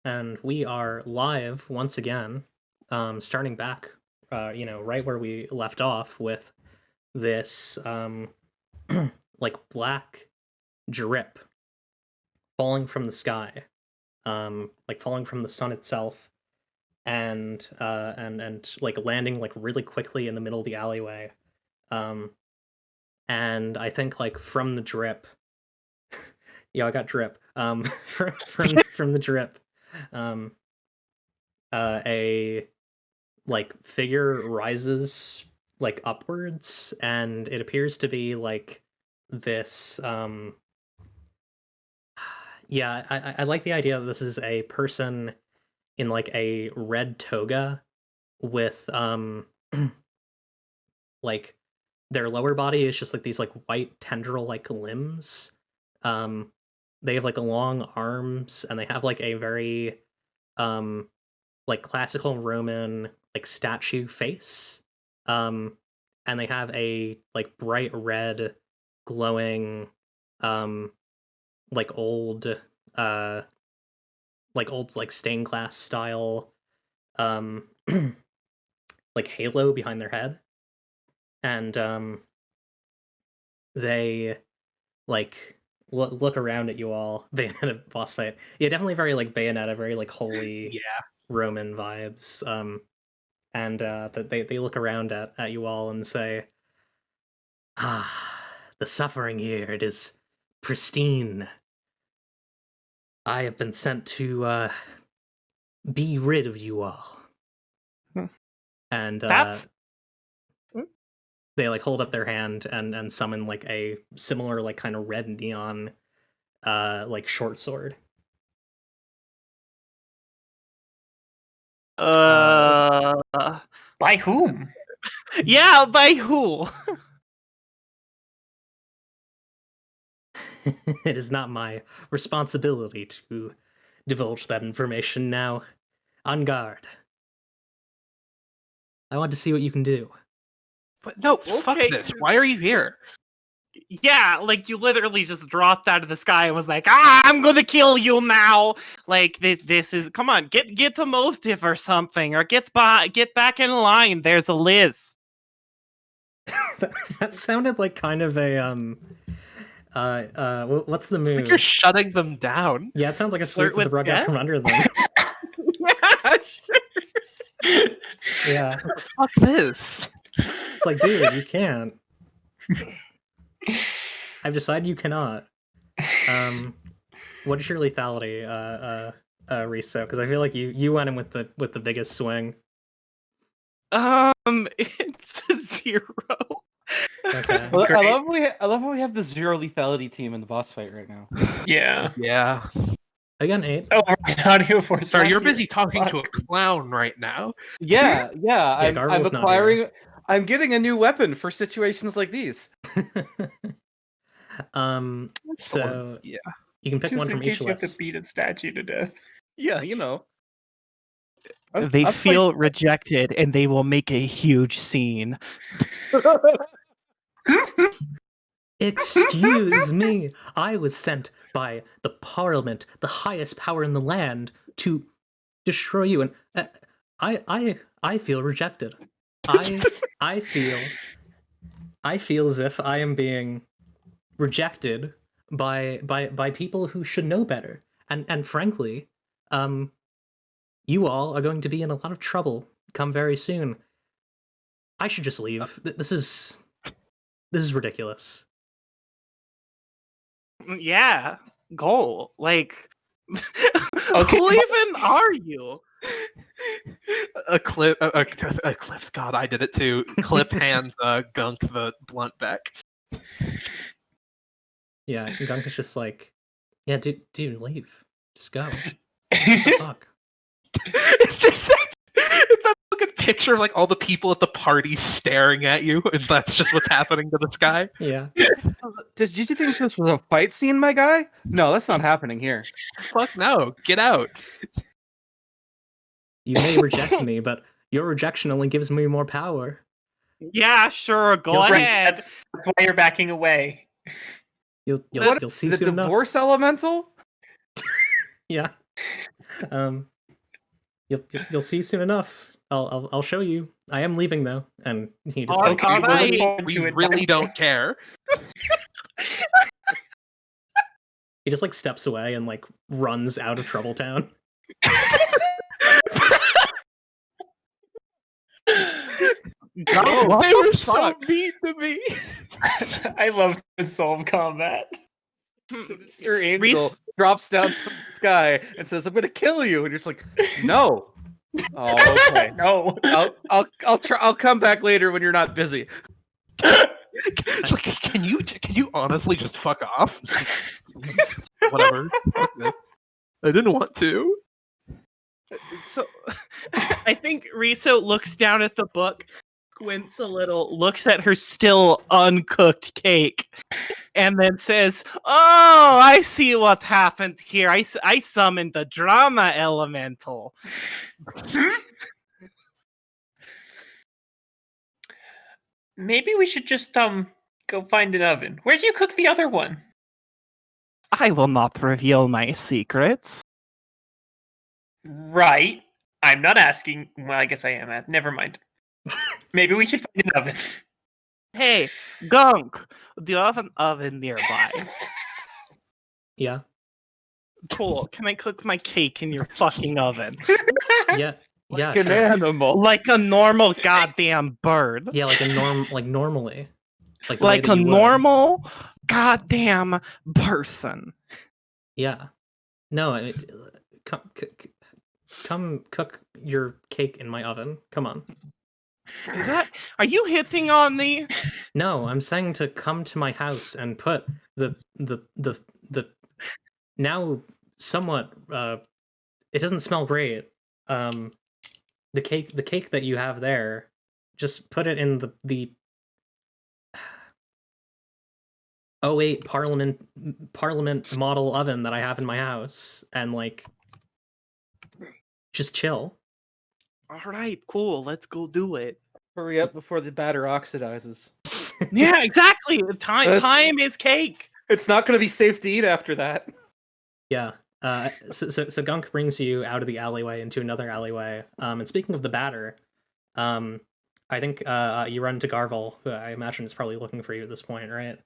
and we are live once again, starting back, right where we left off with this, like black drip falling from the sky, like falling from the sun itself, and like landing like really quickly in the middle of the alleyway, and I think like from the drip, yeah, I got drip, from the drip, a like figure rises like upwards, and it appears to be like this yeah, I like the idea that this is a person in like a red toga with like their lower body is just like these like white tendril like limbs. They have like long arms, and they have like a very like classical Roman like statue face. And they have a like bright red glowing like old like stained glass style like halo behind their head. And they like look around at you all. Bayonetta boss fight. Yeah, definitely very like Bayonetta, very like holy Yeah. Roman vibes. And that they look around at you all and say, "Ah, the suffering here, it is pristine. I have been sent to be rid of you all." Hmm. And That's they like hold up their hand and summon like a similar like kind of red neon like short sword. By whom? yeah, by who? It is not my responsibility to divulge that information now. On guard. I want to see what you can do. But no, fuck Okay. this. Why are you here? Yeah, like you literally just dropped out of the sky and was like, "Ah, I'm gonna kill you now!" Like this is come on, get the motive or something, or get back in line. There's a Liz. That sounded like kind of a what's the It's move? like you're shutting them down. Yeah, it sounds like a Flirt sweep with the with rug out death? from under them. yeah, sure. Yeah, Fuck this. it's like, dude, you can't. I've decided you cannot. What is your lethality, Riso? Because I feel like you went in with the biggest swing. It's a 0. Okay. Well, Great. I love how we have the 0 lethality team in the boss fight right now. Yeah. Yeah. I got an 8. Oh, right, audio for Sorry, you're busy talking to a clown right now. Yeah, I'm Garvel's not acquiring. I'm getting a new weapon for situations like these. So yeah. you can pick Just one in from case each you have to list. beat a statue to death. Yeah, you know. They feel rejected, and they will make a huge scene. Excuse me, I was sent by the Parliament, the highest power in the land, to destroy you, and I feel rejected. I feel as if I am being rejected by people who should know better, and frankly, you all are going to be in a lot of trouble come very soon. I should just leave. This is ridiculous. Yeah, goal. Like, Okay. who even are you? Eclipse. God, I did it too. Clip hands Gunk the blunt back. Yeah, Gunk is just like, yeah, dude, leave. Just go. What the fuck? It's just it's that fucking picture of like all the people at the party staring at you, and that's just what's happening to this guy. Yeah. Did you think this was a fight scene, my guy? No, that's not happening here. Fuck no, get out. You may reject me, but your rejection only gives me more power. Yeah, sure, go You'll see. ahead. That's why you're backing away. You'll see The soon enough. divorce elemental? Yeah. You'll see soon enough. I'll show you. I am leaving though, and he just All like, right, we'll look alright. forward We to it. really don't care. he just like steps away and like runs out of Trouble Town. God, what They the were so fuck? mean to me. I love the solve combat. Mr. Angel Reese- drops down from the sky and says, "I'm gonna kill you," and you're just like, "No." Oh, okay. No. I'll try. I'll come back later when you're not busy. It's like, can you honestly just fuck off? Whatever. Fuck this. I didn't want to. So I think Riso looks down at the book, squints a little, looks at her still uncooked cake, and then says, "Oh, I see what happened here. I summoned the drama elemental." Maybe we should just go find an oven. Where'd you cook the other one? I will not reveal my secrets. Right. I'm not asking. Well, I guess I am. Never mind. Maybe we should find an oven. Hey, Gunk, do you have an oven nearby? Yeah, Cool. Can I cook my cake in your fucking oven? yeah, yeah. Like an Sure. animal. Like a normal goddamn bird. Yeah, like normally, like the way Like that a you would. normal goddamn person. Yeah. No, come cook your cake in my oven. Come on. Is that? Are you hitting on me? No, I'm saying to come to my house and put the now somewhat it doesn't smell great. The cake that you have there, just put it in the 08 Parliament model oven that I have in my house, and like just chill. All right, cool. Let's go do it. Hurry up before the batter oxidizes. Yeah, exactly. Time is cake. It's not going to be safe to eat after that. Yeah. So Gunk brings you out of the alleyway into another alleyway. And speaking of the batter, I think you run to Garvel, who I imagine is probably looking for you at this point, right?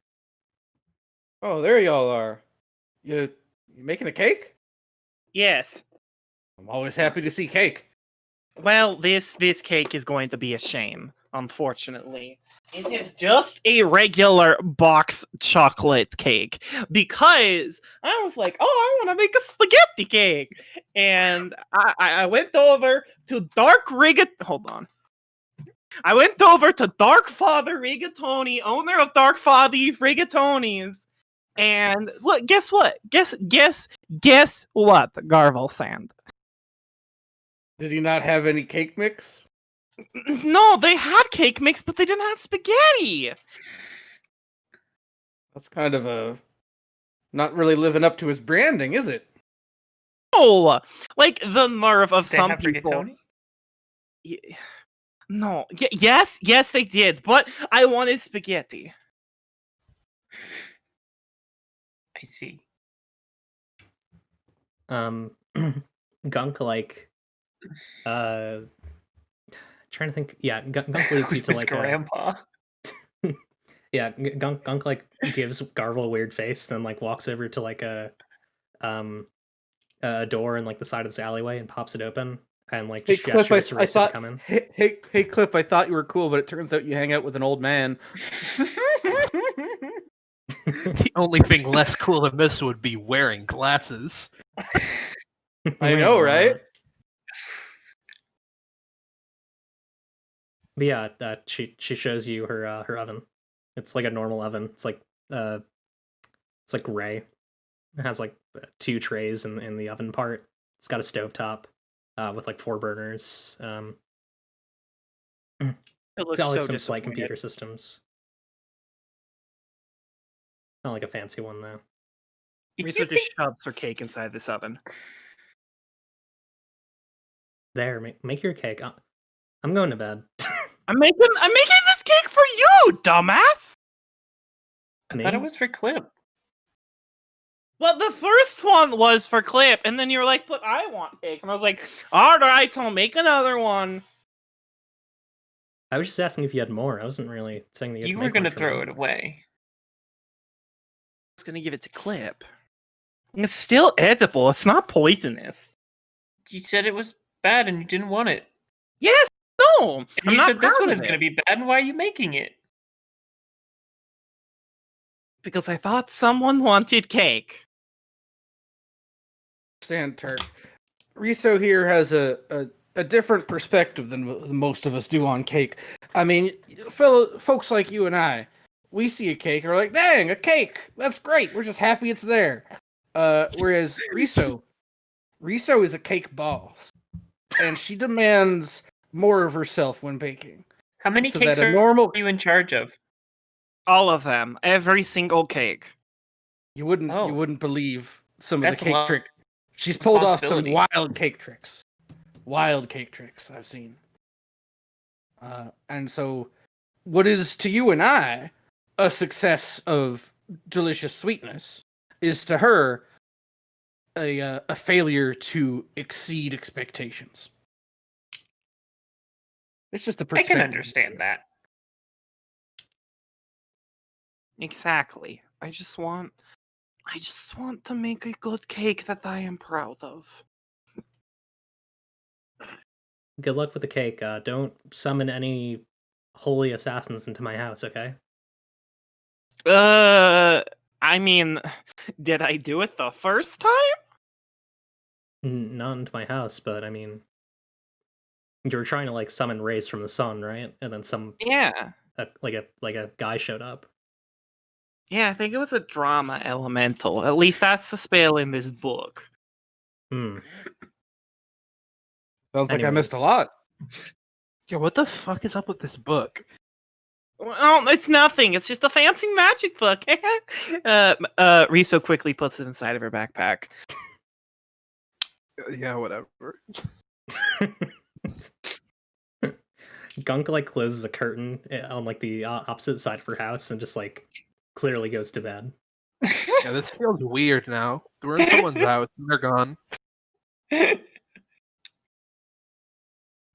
Oh, there y'all are. You making a cake? Yes. I'm always happy to see cake. Well, this cake is going to be a shame, unfortunately. It is just a regular box chocolate cake because I was like, oh, I want to make a spaghetti cake. And I went over to Hold on. I went over to Dark Father Rigatoni, owner of Dark Father Rigatonis. And look, guess what? Guess what, Garvel Sand? Did he not have any cake mix? No, they had cake mix, but they didn't have spaghetti. That's kind of a not really living up to his branding, is it? Oh, like the nerve of Did they some have people. rigatoni? No, yes, they did, but I wanted spaghetti. I see. Gunk like trying to think. Yeah, Gunk leads you Who's to this like grandpa? yeah, Gunk like gives Garvel a weird face, then like walks over to like a door in like the side of this alleyway and pops it open and like Hey, just Clip, gestures to I Risa thought. to come in. Hey, Clip, I thought you were cool, but it turns out you hang out with an old man. The only thing less cool than this would be wearing glasses. I know, right? But yeah, she shows you her her oven. It's like a normal oven. It's like gray. It has like 2 trays in the oven part. It's got a stovetop with like 4 burners. It It's looks got like so some slight disappointed. computer systems. Not like a fancy one though. If you Risa think- just shoves her cake inside this oven. There, make your cake. I'm going to bed. I'm making this cake for you, dumbass. I thought it was for Clip. Well, the first one was for Clip, and then you were like, "But I want cake," and I was like, "All right, I'll make another one." I was just asking if you had more. I wasn't really saying that you had You to were make one gonna for throw me. it away. I was gonna give it to Clip. It's still edible. It's not poisonous. You said it was bad and you didn't want it. Yes, no. And I'm you not said this proud one of is it. gonna be bad, and why are you making it? Because I thought someone wanted cake. Stand Turk. Riso here has a different perspective than most of us do on cake. I mean, fellow folks like you and I, we see a cake and we're like, dang, a cake! That's great. We're just happy it's there. Whereas Riso is a cake boss, and she demands more of herself when baking. How many So cakes that a are normal you in charge of? All of them. Every single cake. you Oh. wouldn't believe some of That's the a cake lot tricks. She's pulled off some responsibility. wild cake tricks. Wild cake tricks I've seen. And so, what is to you and I a success of delicious sweetness is to her a failure to exceed expectations. It's just a I perspective. can understand that. Exactly. I just want to make a good cake that I am proud of. Good luck with the cake. Don't summon any holy assassins into my house, okay? I mean, did I do it the first time? Not into my house, but I mean, you were trying to like summon rays from the sun, right? And then Yeah. like a guy showed up. Yeah, I think it was a drama elemental. At least that's the spell in this book. Hmm. Sounds like I missed a Anyways. lot. Yeah, what the fuck is up with this book? Well, it's nothing. It's just a fancy magic book. Riso quickly puts it inside of her backpack. Yeah, whatever. Gunk like closes a curtain on like the opposite side of her house and just like clearly goes to bed. Yeah, this feels weird now. We're in someone's house and they're gone.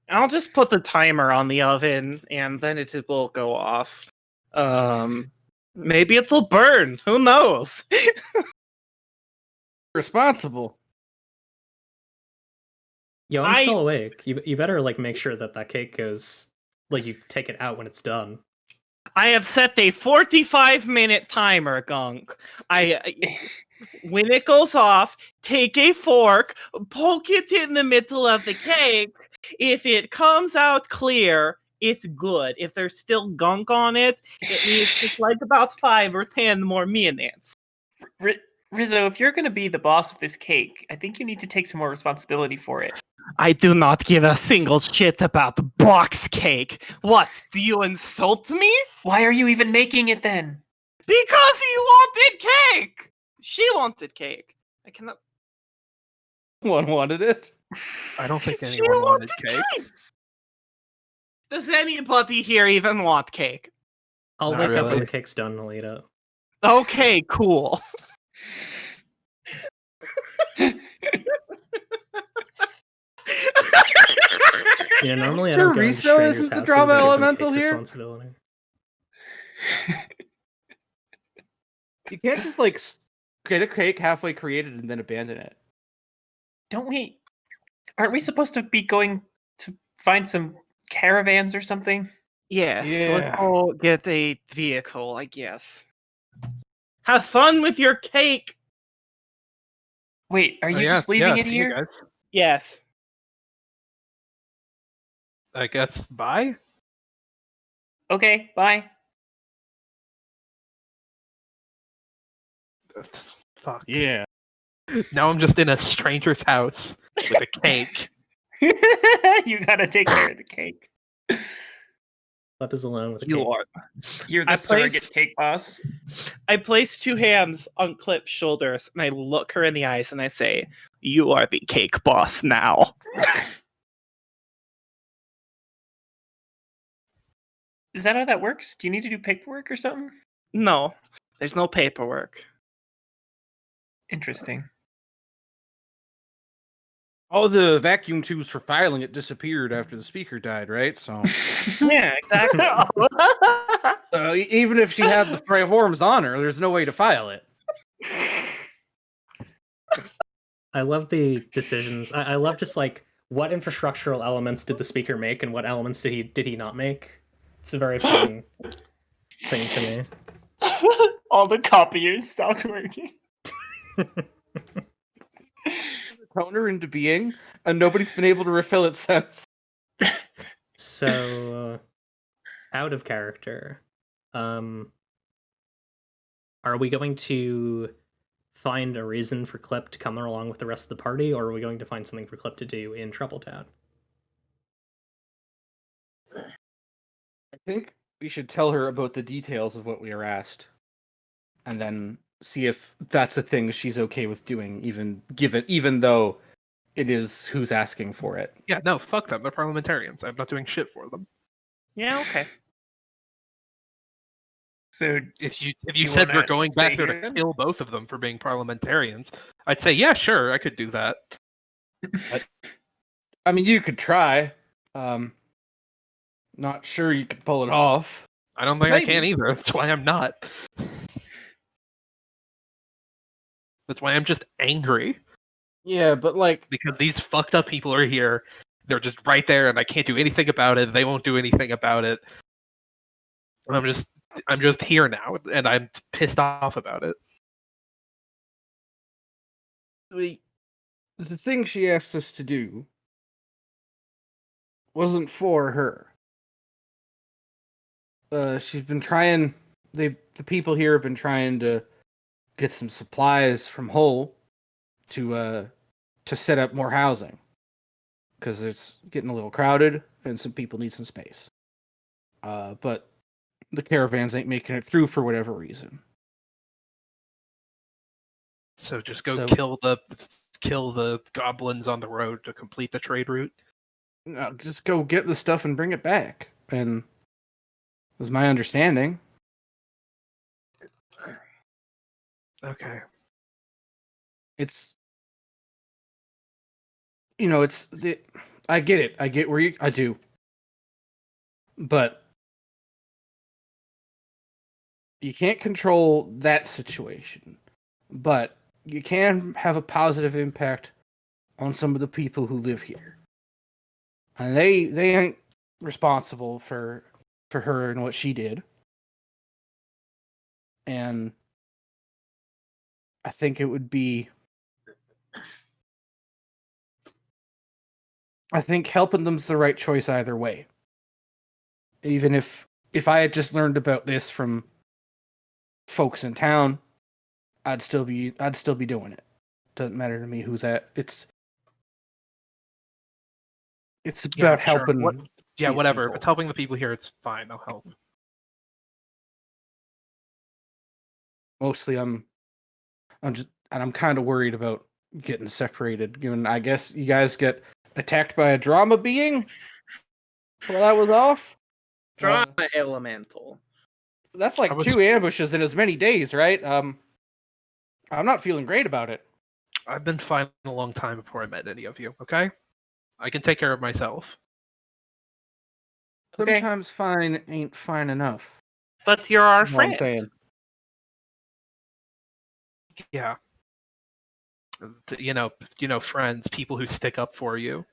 I'll just put the timer on the oven and then it will go off. Maybe it'll burn. Who knows? Responsible. Yo, I'm still awake. You better like make sure that cake goes like you take it out when it's done. I have set a 45-minute timer, Gunk. When it goes off, take a fork, poke it in the middle of the cake. If it comes out clear, it's good. If there's still gunk on it, it means it's like about 5 or 10 more minutes. Rizzo, if you're going to be the boss of this cake, I think you need to take some more responsibility for it. I do not give a single shit about the box cake. What, do you insult me? Why are you even making it then? Because he wanted cake! She wanted cake. I cannot... One wanted it. I don't think She anyone wanted wanted cake. Does anybody here even want cake? I'll Not wake up when really. the cake's done and I'll eat it. Okay, cool. You know, normally I Sure, don't go into Riso strangers' isn't the houses drama and give them elemental cake here? responsibility. You can't just like get a cake halfway created and then abandon it. Aren't we supposed to be going to find some caravans or something? Yes, Yeah. let's all get a vehicle, I guess. Have fun with your cake! Wait, are you Yeah, just leaving yeah, it see you here? guys. Yes. I guess bye? Okay, bye. Fuck. Yeah. Now I'm just in a stranger's house with a cake. You gotta take care of the cake. Lep is alone with a You cake. are. You're the I surrogate placed- cake boss. I place 2 hands on Clip's shoulders and I look her in the eyes and I say, "You are the cake boss now." Is that how that works? Do you need to do paperwork or something? No, there's no paperwork. Interesting. All the vacuum tubes for filing it disappeared after the speaker died, right? So, Yeah, exactly. even if she had the forms on her, there's no way to file it. I love the decisions. I love just like what infrastructural elements did the speaker make and what elements did he not make. It's a very fun thing to me. All the copiers stopped working. Toner into being, and nobody's been able to refill it since. So, out of character, are we going to find a reason for Clip to come along with the rest of the party, or are we going to find something for Clip to do in Troubletown? I think we should tell her about the details of what we were asked, and then see if that's a thing she's okay with doing, even though it is who's asking for it. Yeah, no, fuck them. They're parliamentarians. I'm not doing shit for them. Yeah, okay. So If you You said wanna we're going stay back there here to then? kill both of them for being parliamentarians, I'd say, yeah, sure, I could do that. I mean, you could try. Not sure you could pull it off. I don't think I can Maybe. either. That's why I'm not. That's why I'm just angry. Yeah, but like, Because these fucked up people are here. They're just right there, and I can't do anything about it. They won't do anything about it. And I'm just here now, and I'm pissed off about it. the thing she asked us to do wasn't for her. She's been trying. The people here have been trying to get some supplies from Hull to set up more housing because it's getting a little crowded and some people need some space. But the caravans ain't making it through for whatever reason. So just go So- kill the goblins on the road to complete the trade route. No, just go get the stuff and bring it back. And was my understanding. Okay. It's it's the I get it. I get where I do. But you can't control that situation. But you can have a positive impact on some of the people who live here. And they ain't responsible for her and what she did. And I think it would be I think helping them's the right choice either way. Even if I had just learned about this from folks in town, I'd still be doing it. Doesn't matter to me who's at. It's Yeah, about sure. helping. Yeah, these whatever. If people. it's helping the people here, it's fine. I'll help. Mostly, I'm kind of worried about getting separated. Given I guess you guys get attacked by a drama being while I was off. Drama elemental. That's like I was- 2 ambushes in as many days, right? I'm not feeling great about it. I've been fine a long time before I met any of you, okay? I can take care of myself. Okay. Sometimes fine ain't fine enough. But you're our That's what I'm friend. saying. Yeah. You know, friends, people who stick up for you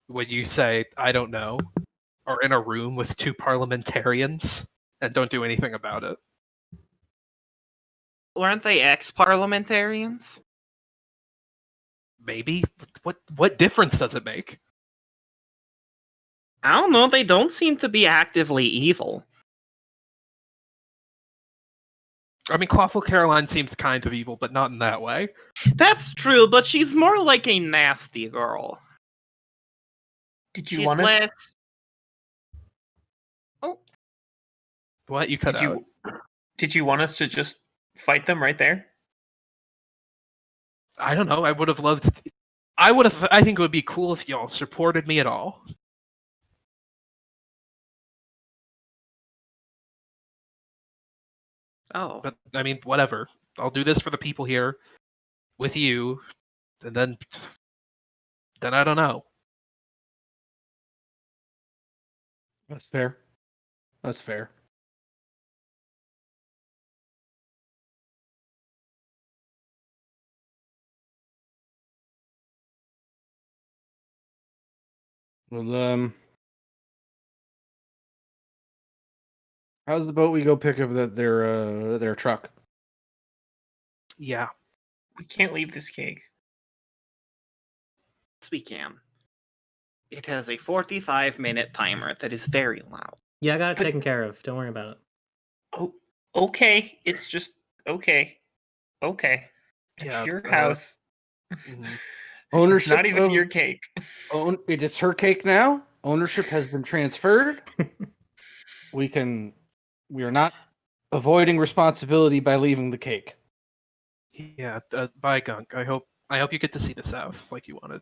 when you say, I don't know, are in a room with 2 parliamentarians and don't do anything about it. Weren't they ex-parliamentarians? Maybe. What difference does it make? I don't know. They don't seem to be actively evil. I mean, Clawful Caroline seems kind of evil, but not in that way. That's true, but she's more like a nasty girl. did you She's want us? less. What? You cut Did out. did you want us to just fight them right there? I don't know. I would have loved. I think it would be cool if y'all supported me at all. Oh, But I mean, whatever. I'll do this for the people here. with you, and then I don't know. That's fair. That's fair. Well, how's the boat we go pick up their truck? Yeah. We can't leave this cake. Yes, we can. It has a 45-minute timer that is very loud. Yeah, I got it But- taken care of. Don't worry about it. Oh, okay. It's just okay. Okay. It's Yeah, your house. Mhm. It's not even your cake. It's her cake now. Ownership has been transferred. We are not avoiding responsibility by leaving the cake. Yeah. Bye, Gunk. I hope you get to see the South like you wanted.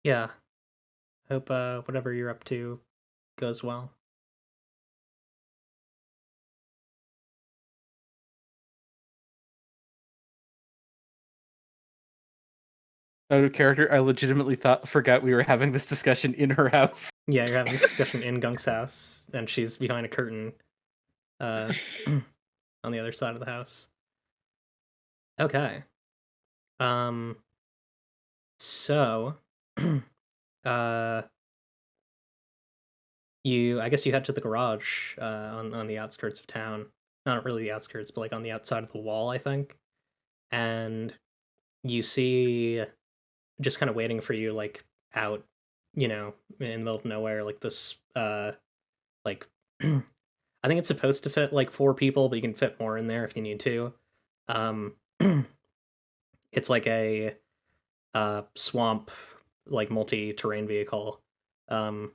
Yeah. Hope whatever you're up to goes well. Out of character, I legitimately forgot we were having this discussion in her house. Yeah, you're having a discussion in Gunk's house, and she's behind a curtain on the other side of the house. Okay. So I guess you head to the garage on the outskirts of town. Not really the outskirts, but like on the outside of the wall, I think. And you see, just kind of waiting for you, like out, in the middle of nowhere, like this, like I think it's supposed to fit like 4 people, but you can fit more in there if you need to. It's like a swamp, like multi-terrain vehicle. I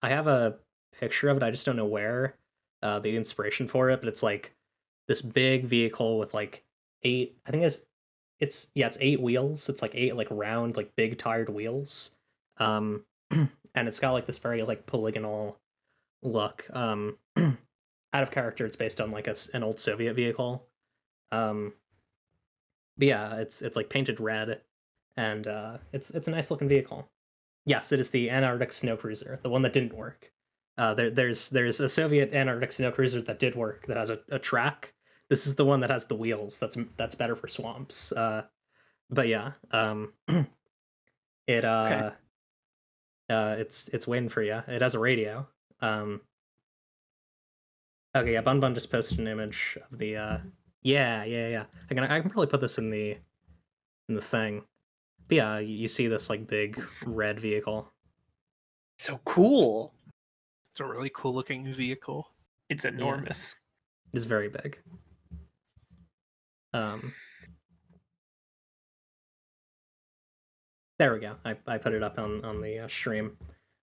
have a picture of it. I just don't know where the inspiration for it, but it's like this big vehicle with like 8. I think it's 8 wheels. It's like 8 like round, like big tired wheels. And it's got like this very like polygonal look. Out of character, it's based on like an old Soviet vehicle. But yeah, it's like painted red, and it's a nice looking vehicle. Yes, it is the Antarctic snow cruiser, the one that didn't work. There's a Soviet Antarctic snow cruiser that did work, that has a track. This is the one that has the wheels. That's better for swamps. But yeah, it Okay. it's waiting for you. It has a radio. Okay, yeah, Bun just posted an image of the yeah. I can probably put this in the thing. But yeah, you see this like big red vehicle. So cool. It's a really cool looking vehicle. It's enormous. It's very big. There we go. I put it up on the stream.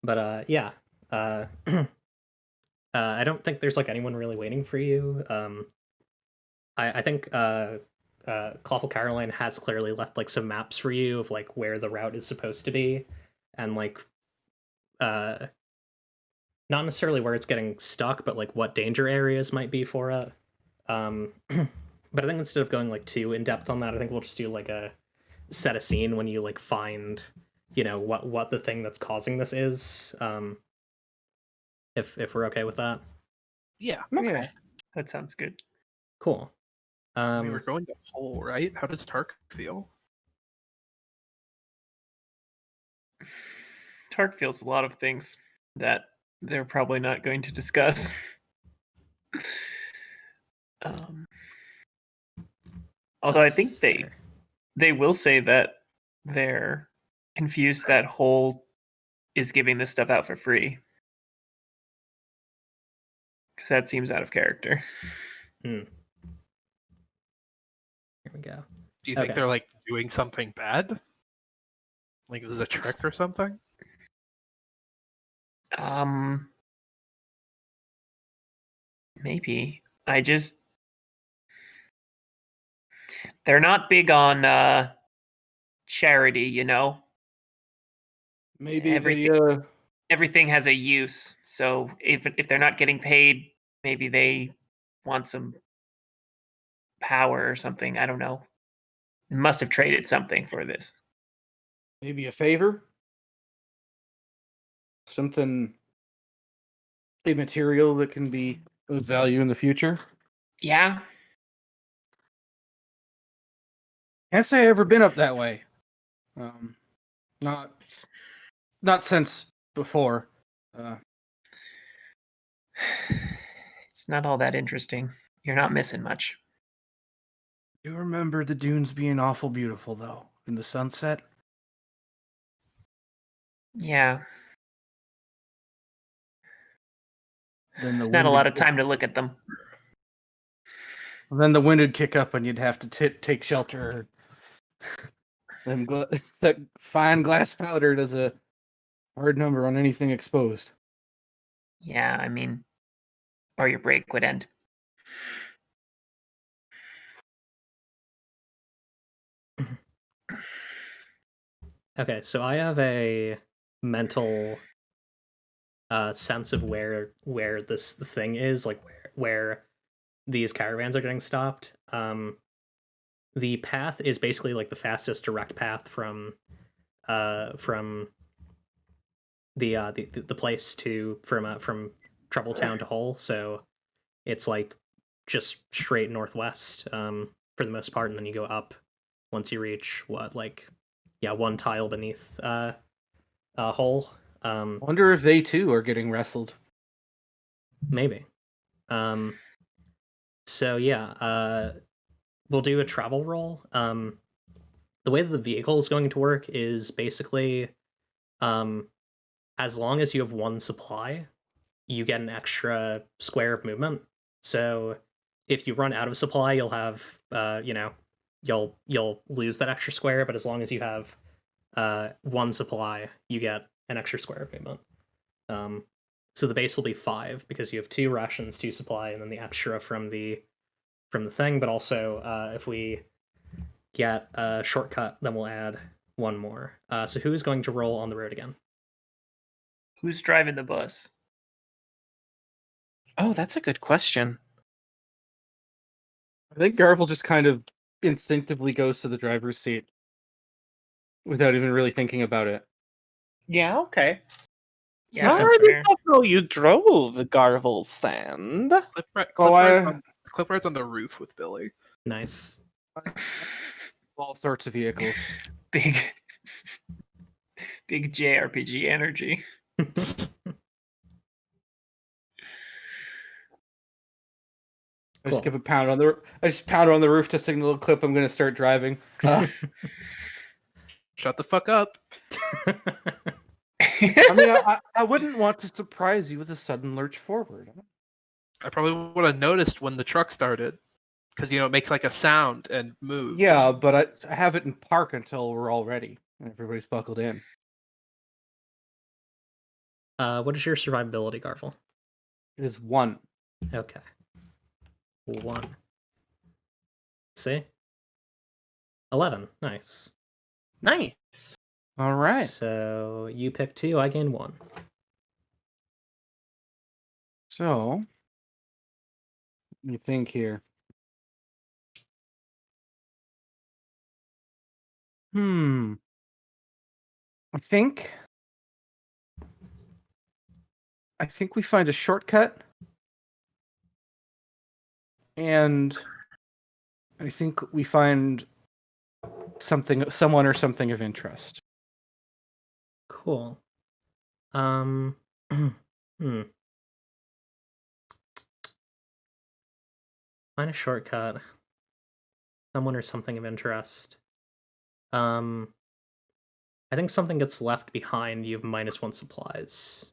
But yeah. I don't think there's like anyone really waiting for you. I think Clawful Caroline has clearly left like some maps for you of like where the route is supposed to be, and like not necessarily where it's getting stuck, but like what danger areas might be for it. But I think instead of going like too in depth on that, I think we'll just do like a set a scene when you like find, what the thing that's causing this is. If we're okay with that. Yeah. Okay. That sounds good. Cool. We were going to Hole, right? How does Tark feel? Tark feels a lot of things that they're probably not going to discuss. Although I think they will say that they're confused that Hole is giving this stuff out for free. Because that seems out of character. Here we go. Do you think Okay. they're like doing something bad? Like this is a trick or something? Maybe. They're not big on charity, you know? Maybe Everything has a use. So if they're not getting paid, maybe they want some power or something. I don't know. must have traded something for this. Maybe a favor? Something immaterial that can be of value in the future? Yeah. Can't say I've ever been up that way. Not since before. It's not all that interesting. You're not missing much. You remember the dunes being awful beautiful, though, in the sunset? Yeah. Then the Not a wind lot would of time to look at them. Then the wind would kick up and you'd have to take shelter. That fine glass powder does a hard number on anything exposed. Yeah, I mean, or your break would end. Okay, so I have a mental sense of where this thing is, like where these caravans are getting stopped. The path is basically like the fastest direct path from the place to from Trouble Town to Hull. So it's like just straight northwest for the most part, and then you go up once you reach one tile beneath Hull. Wonder if they too are getting wrestled. Maybe. So yeah, we'll do a travel roll. The way that the vehicle is going to work is basically, as long as you have one supply, you get an extra square of movement. So if you run out of supply, you'll have, you'll lose that extra square. But as long as you have one supply, you get an extra square of movement. So the base will be 5 because you have 2 rations, 2 supply, and then the extra from the thing. But also, if we get a shortcut, then we'll add 1 more. So who is going to roll on the road again? Who's driving the bus? Oh, that's a good question. I think Garvel just kind of instinctively goes to the driver's seat without even really thinking about it. Yeah, okay. Yeah, that I sounds already fair. know you drove the Garvel stand. Clipboard's on the roof with Billy. Nice. All sorts of vehicles. Big JRPG energy. I just give a pound on the. I just pound on the roof to signal a clip. I'm going to start driving. Shut the fuck up. I mean, I wouldn't want to surprise you with a sudden lurch forward. I probably would have noticed when the truck started, because it makes like a sound and moves. Yeah, but I have it in park until we're all ready and everybody's buckled in. What is your survivability, Garfel? It is 1. Okay. 1. Let's see. 11. Nice. Nice. All right. So you pick 2, I gain 1. So, let me think here. I think we find a shortcut, and I think we find someone or something of interest. Cool. Find a shortcut. Someone or something of interest. I think something gets left behind. You have -1 supplies.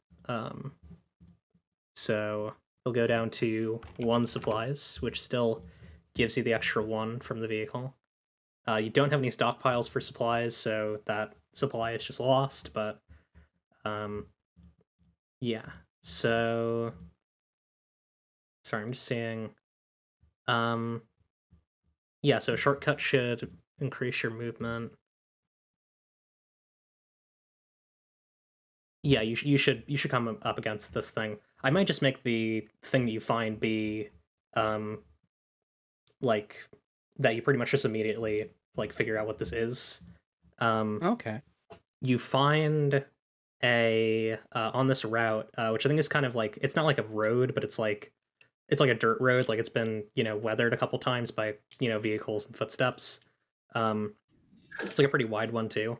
So you'll go down to 1 supplies, which still gives you the extra 1 from the vehicle. You don't have any stockpiles for supplies, so that supply is just lost, but yeah. So sorry, I'm just saying yeah, so shortcut should increase your movement. Yeah, you should come up against this thing. I might just make the thing that you find be like that you pretty much just immediately like figure out what this is. Um, Okay. you find a on this route, which I think is kind of like, it's not like a road, but it's like a dirt road, like it's been, weathered a couple times by, vehicles and footsteps. It's like a pretty wide one too.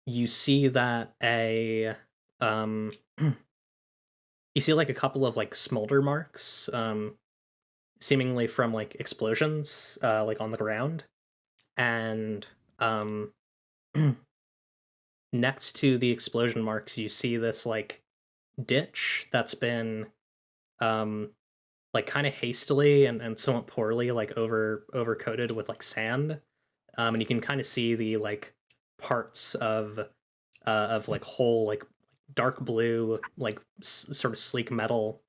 You see that you see like a couple of like smolder marks, seemingly from like explosions, like on the ground, and next to the explosion marks, you see this like ditch that's been like kind of hastily and somewhat poorly like over coated with like sand, and you can kind of see the like parts of like whole like dark blue like sort of sleek metal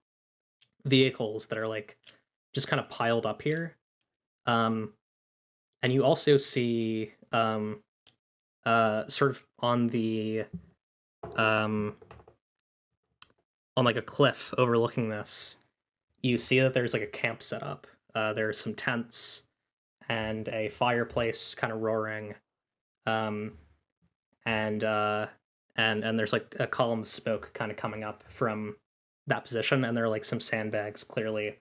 vehicles that are like just kind of piled up here. And you also see sort of on the on like a cliff overlooking this, you see that there's like a camp set up. There's some tents and a fireplace kind of roaring, um, and there's like a column of smoke kind of coming up from that position, and there are like some sandbags clearly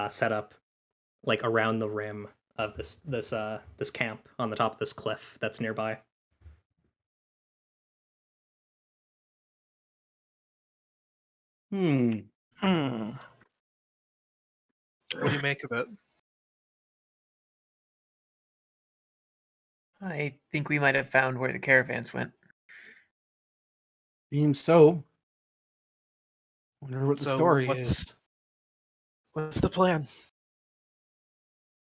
set up like around the rim of this camp on the top of this cliff that's nearby. Hmm. Hmm. What do you make of it? I think we might have found where the caravans went. Seems so. Wonder what the So story what's- is. What's the plan?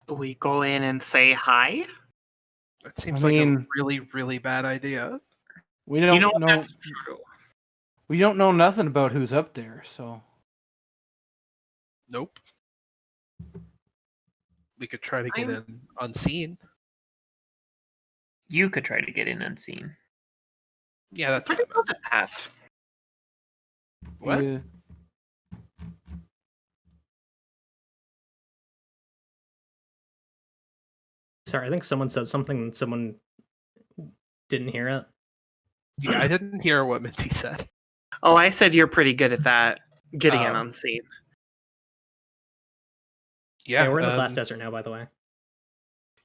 Do we go in and say hi? It seems I like a mean- really, really bad idea. We don't know, know. that's true. We don't know nothing about who's up there, so Nope. We could try to get I'm- in unseen. You could try to get in unseen. Yeah, that's Pretty what I meant. good at that. What? yeah. Sorry, I think someone said something and someone didn't hear it. Yeah, I didn't hear what Minty said. Oh, I said you're pretty good at that. Getting in Oh. unseen. Yeah, Hey, we're in the Glass Desert now, by the way.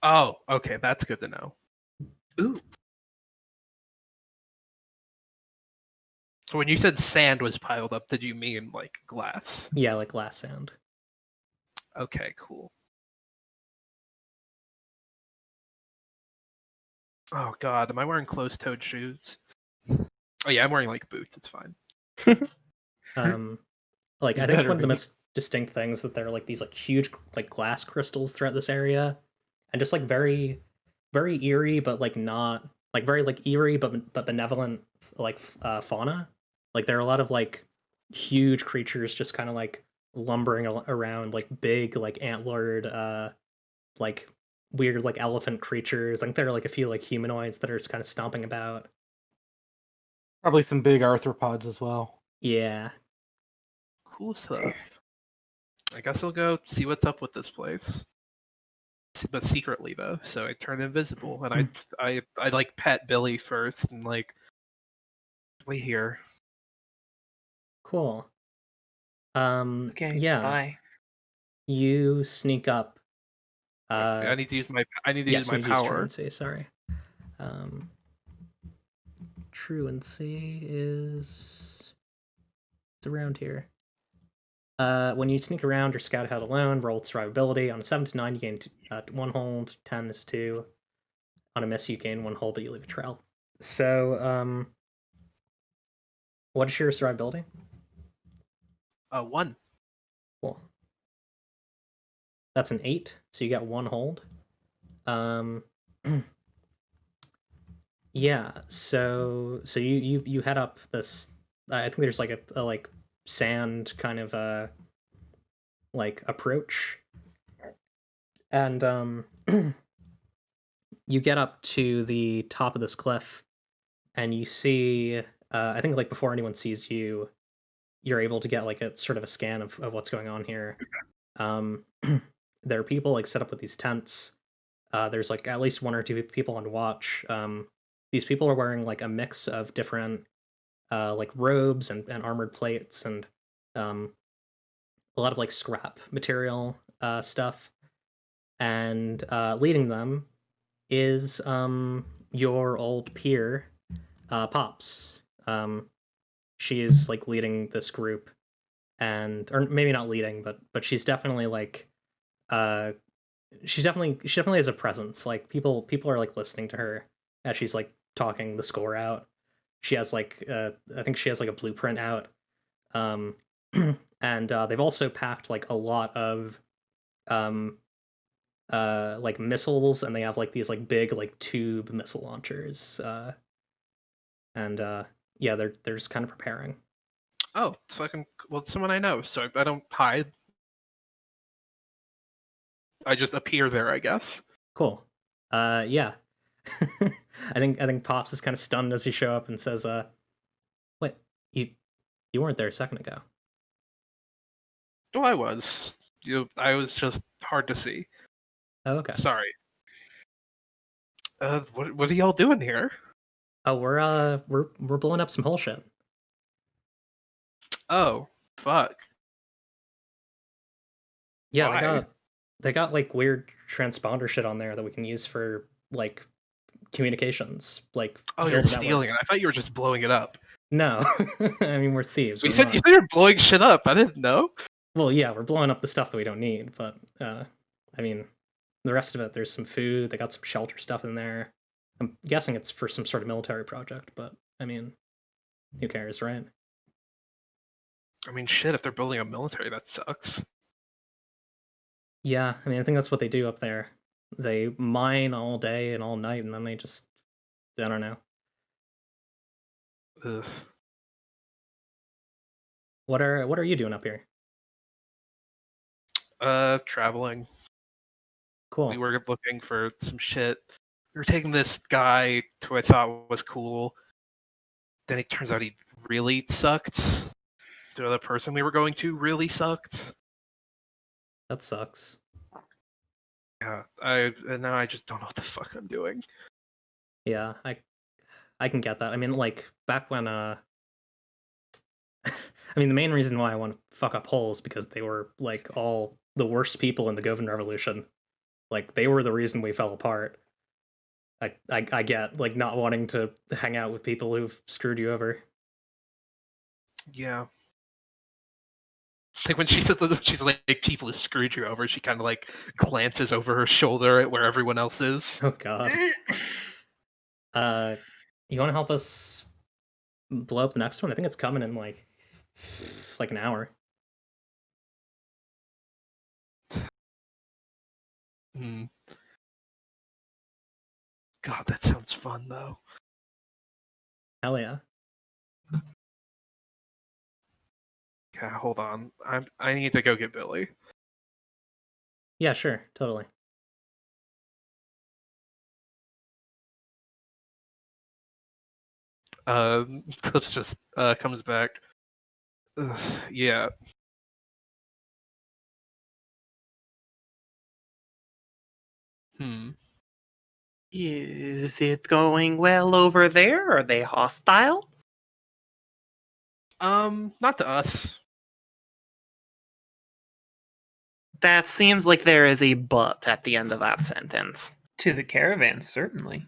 Oh, okay, that's good to know. Ooh. So when you said sand was piled up, did you mean like glass? Yeah, like glass sound. Okay, cool. Oh god, am I wearing closed-toed shoes? Oh yeah, I'm wearing like boots. It's fine. Like You I think better one of the be. most distinct things that there are like these like huge like glass crystals throughout this area, and just like very, very eerie, but like not like very like eerie but benevolent like fauna. Like there are a lot of like huge creatures just kind of like lumbering around, like big like antlered like weird like elephant creatures. I think there are like a few like humanoids that are just kind of stomping about. Probably some big arthropods as well. Yeah. Cool stuff. I guess I'll go see what's up with this place. But secretly though, so I turn invisible and I like pet Billy first and like wait here. Cool. Okay. Yeah. Bye. You sneak up. I need to use my Yes, use my you need to use power. truancy, sorry. Truancy is it's around here. When you sneak around or scout ahead alone, roll survivability. On a 7 to 9, you gain 1 hold. 10 is 2. On a miss, you gain 1 hold, but you leave a trail. So, what is your survivability? 1. Cool. That's an 8, so you get 1 hold. Yeah, so you head up this. I think there's like a like sand kind of like approach, and you get up to the top of this cliff, and you see. I think like before anyone sees you, you're able to get like a sort of a scan of what's going on here. There are people like set up with these tents. there's like at least one or two people on watch. These people are wearing like a mix of different like robes and armored plates and um, a lot of like scrap material stuff. And leading them is your old peer, Pops. She is like leading this group, and or maybe not leading, but she's definitely like uh she definitely has a presence. Like people are like listening to her as she's like talking the score out. She has like I think she has like a blueprint out. Um and they've also packed like a lot of um like missiles, and they have like these like big like tube missile launchers. And yeah, they're just kind of preparing. Oh, fucking well, it's someone I know, so I don't hide. I just appear there, I guess. Cool. Yeah. I think Pops is kind of stunned as you show up and says, wait, you weren't there a second ago." Oh, I was. I was just hard to see. Oh, okay. Sorry. What are y'all doing here? Oh, we're blowing up some whole shit. Oh, fuck. Yeah, Why? they got like weird transponder shit on there that we can use for like communications, like Oh, you're build a network. stealing it. I thought you were just blowing it up. No, I mean we're thieves. You We're said not. you said you're blowing shit up. I didn't know. Well, yeah, we're blowing up the stuff that we don't need, but I mean, the rest of it, there's some food. They got some shelter stuff in there. I'm guessing it's for some sort of military project, but I mean, who cares, right? I mean, shit. If they're building a military, that sucks. Yeah, I mean, I think that's what they do up there. They mine all day and all night, and then they just, I don't know. Ugh. What are you doing up here? Traveling. Cool. We were looking for some shit. We were taking this guy who I thought was cool. Then it turns out he really sucked. The other person we were going to really sucked. That sucks. Yeah, and now I just don't know what the fuck I'm doing. Yeah, I can get that. I mean, like back when I mean, the main reason why I want to fuck up Hull is because they were like all the worst people in the Govan Revolution. Like they were the reason we fell apart. I get like not wanting to hang out with people who've screwed you over. Yeah. Like when she said that she's like people who screwed you over, she kind of like glances over her shoulder at where everyone else is. Oh god. You want to help us blow up the next one? I think it's coming in like an hour. Hmm. God, that sounds fun though. Hell yeah. Yeah, hold on. I need to go get Billy. Yeah, sure, totally. Clips just comes back. Ugh, yeah. Hmm. Is it going well over there? Are they hostile? Not to us. That seems like there is a but at the end of that sentence. To the caravan, certainly.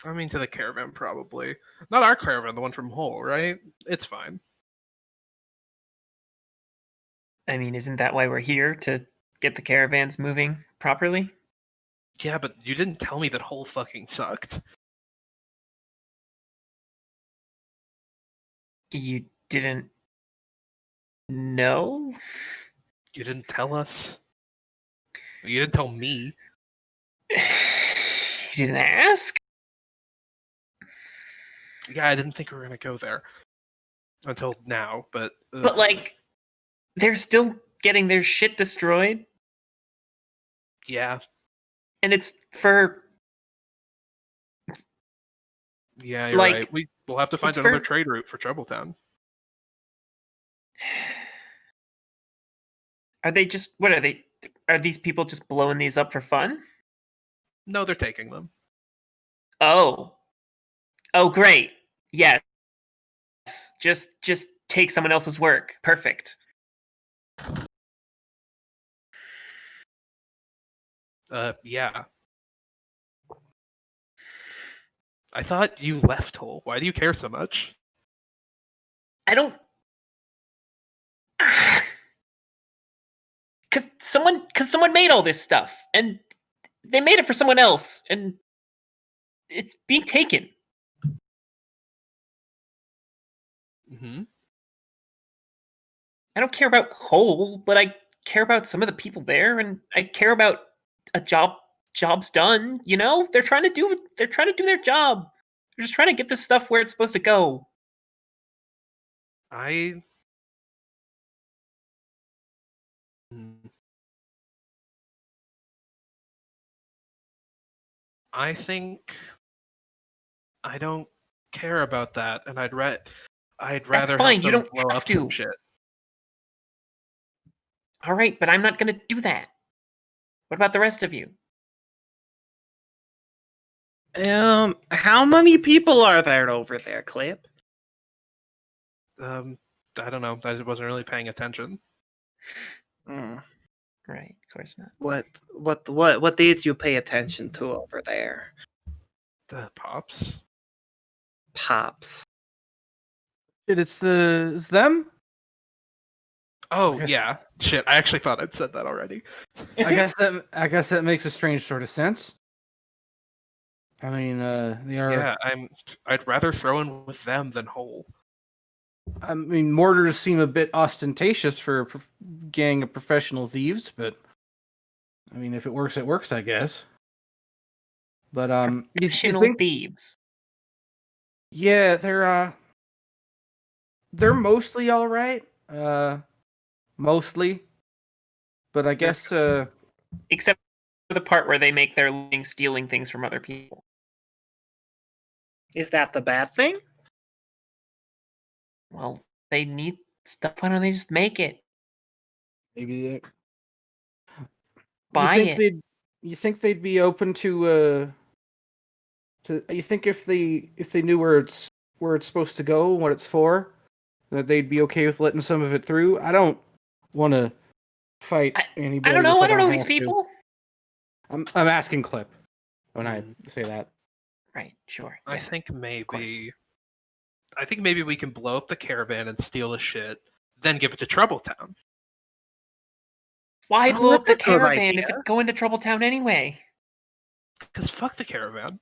I mean, to the caravan, probably. Not our caravan, the one from Hull, right? It's fine. I mean, isn't that why we're here, to get the caravans moving properly? Yeah, but you didn't tell me that Hull fucking sucked. You didn't know? You didn't tell us. You didn't tell me. You didn't ask? Yeah, I didn't think we were gonna go there until now, but But, like, they're still getting their shit destroyed, yeah, and it's for... yeah, you're Like, right. We'll have to find it's another for- trade route for Troubletown. Are they just... What are they... are these people just blowing these up for fun? No, they're taking them. Oh. Oh, great. Yes. Just take someone else's work. Perfect. Yeah. I thought you left Hole. Why do you care so much? I don't. Cause someone made all this stuff, and they made it for someone else, and it's being taken. Mm-hmm. I don't care about Hole, but I care about some of the people there, and I care about a job's done. You know, they're trying to do their job. They're just trying to get this stuff where it's supposed to go. I think I don't care about that, and I'd rather fine, have you them don't blow have up some to. shit. All right, but I'm not going to do that. What about the rest of you? How many people are there over there, Clip? I don't know. I wasn't really paying attention. Mm. Right, of course not. What did you pay attention to over there? The Pops. Pops. Shit, it's them. Oh guess- yeah. Shit. I actually thought I'd said that already. I guess that makes a strange sort of sense. I mean, they are. Yeah, I'd rather throw in with them than Hole. I mean, mortars seem a bit ostentatious for a gang of professional thieves, but I mean, if it works, it works, I guess. But you Professional think? thieves. Yeah, they're mostly all right. Mostly, but I guess Except for the part where they make their living stealing things from other people. Is that the bad thing? Well, they need stuff. Why don't they just make it? maybe they, Buy it. You think they'd be open to you think if they knew where it's supposed to go, what it's for, that they'd be okay with letting some of it through? I don't want to fight anybody. I don't know. if I don't know these have to. people. I'm asking Clip when I say that. Right. Sure. I yeah. think course. maybe we can blow up the caravan and steal the shit, then give it to Troubletown. Why Oh, blow up the that's a good caravan idea. if it's going to Troubletown anyway? Because fuck the caravan.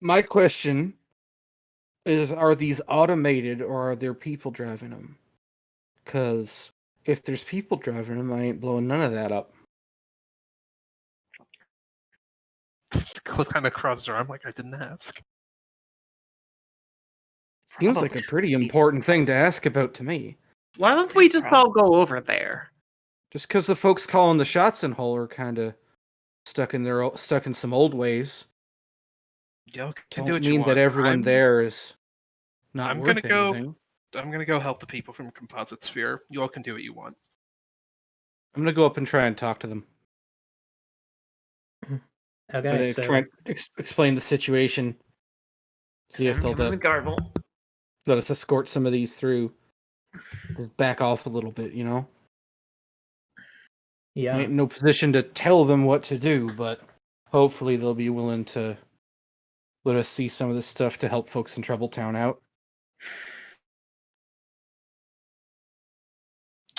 My question is, are these automated or are there people driving them? Because if there's people driving them, I ain't blowing none of that up. Clip kind of crosses her arm like I didn't ask. Seems like a pretty important thing to ask about to me. Why don't we just all go over there? Just because the folks calling the shots in Hull are kind of stuck in some old ways, Y'all can don't do what you mean want. that everyone there is not I'm worth gonna go. anything. I'm gonna go help the people from Composite Sphere. You all can do what you want. I'm gonna go up and try and talk to them. Okay, so try and explain the situation. See if they'll Garble. let us escort some of these through. Back off a little bit, you know. yeah, I ain't in no position to tell them what to do, but hopefully they'll be willing to let us see some of this stuff to help folks in Troubletown out.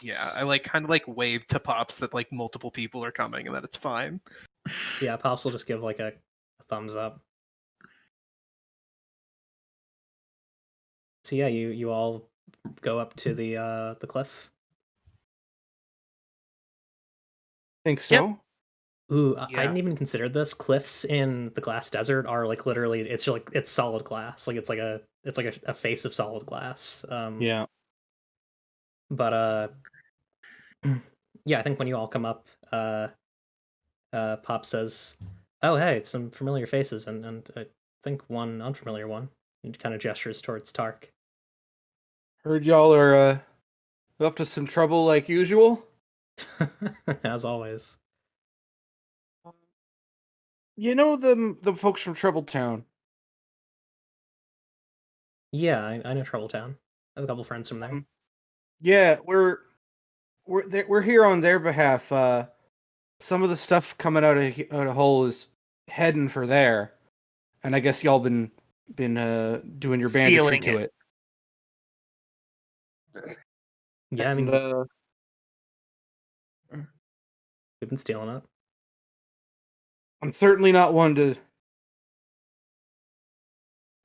Yeah, I kind of wave to Pops that multiple people are coming and that it's fine. yeah, Pops will just give like a thumbs up. So yeah, you all go up to the cliff. Think so? Ooh, I Yeah. hadn't even considered this. Cliffs in the glass desert are literally it's it's solid glass. It's like a face of solid glass. Yeah. But yeah, I think when you all come up, Pop says, "Oh, hey, it's some familiar faces, and I think one unfamiliar one." He kind of gestures towards Tark. Heard y'all are Up to some trouble like usual? As always. You know the folks from Troubletown. Yeah, I know Troubletown. I have a couple friends from there. Yeah, we're here on their behalf. Some of the stuff coming out of Hull is heading for there, and I guess y'all been doing your banditry Stealing to it. it. Yeah, I mean, And, we've been stealing it. I'm certainly not one to.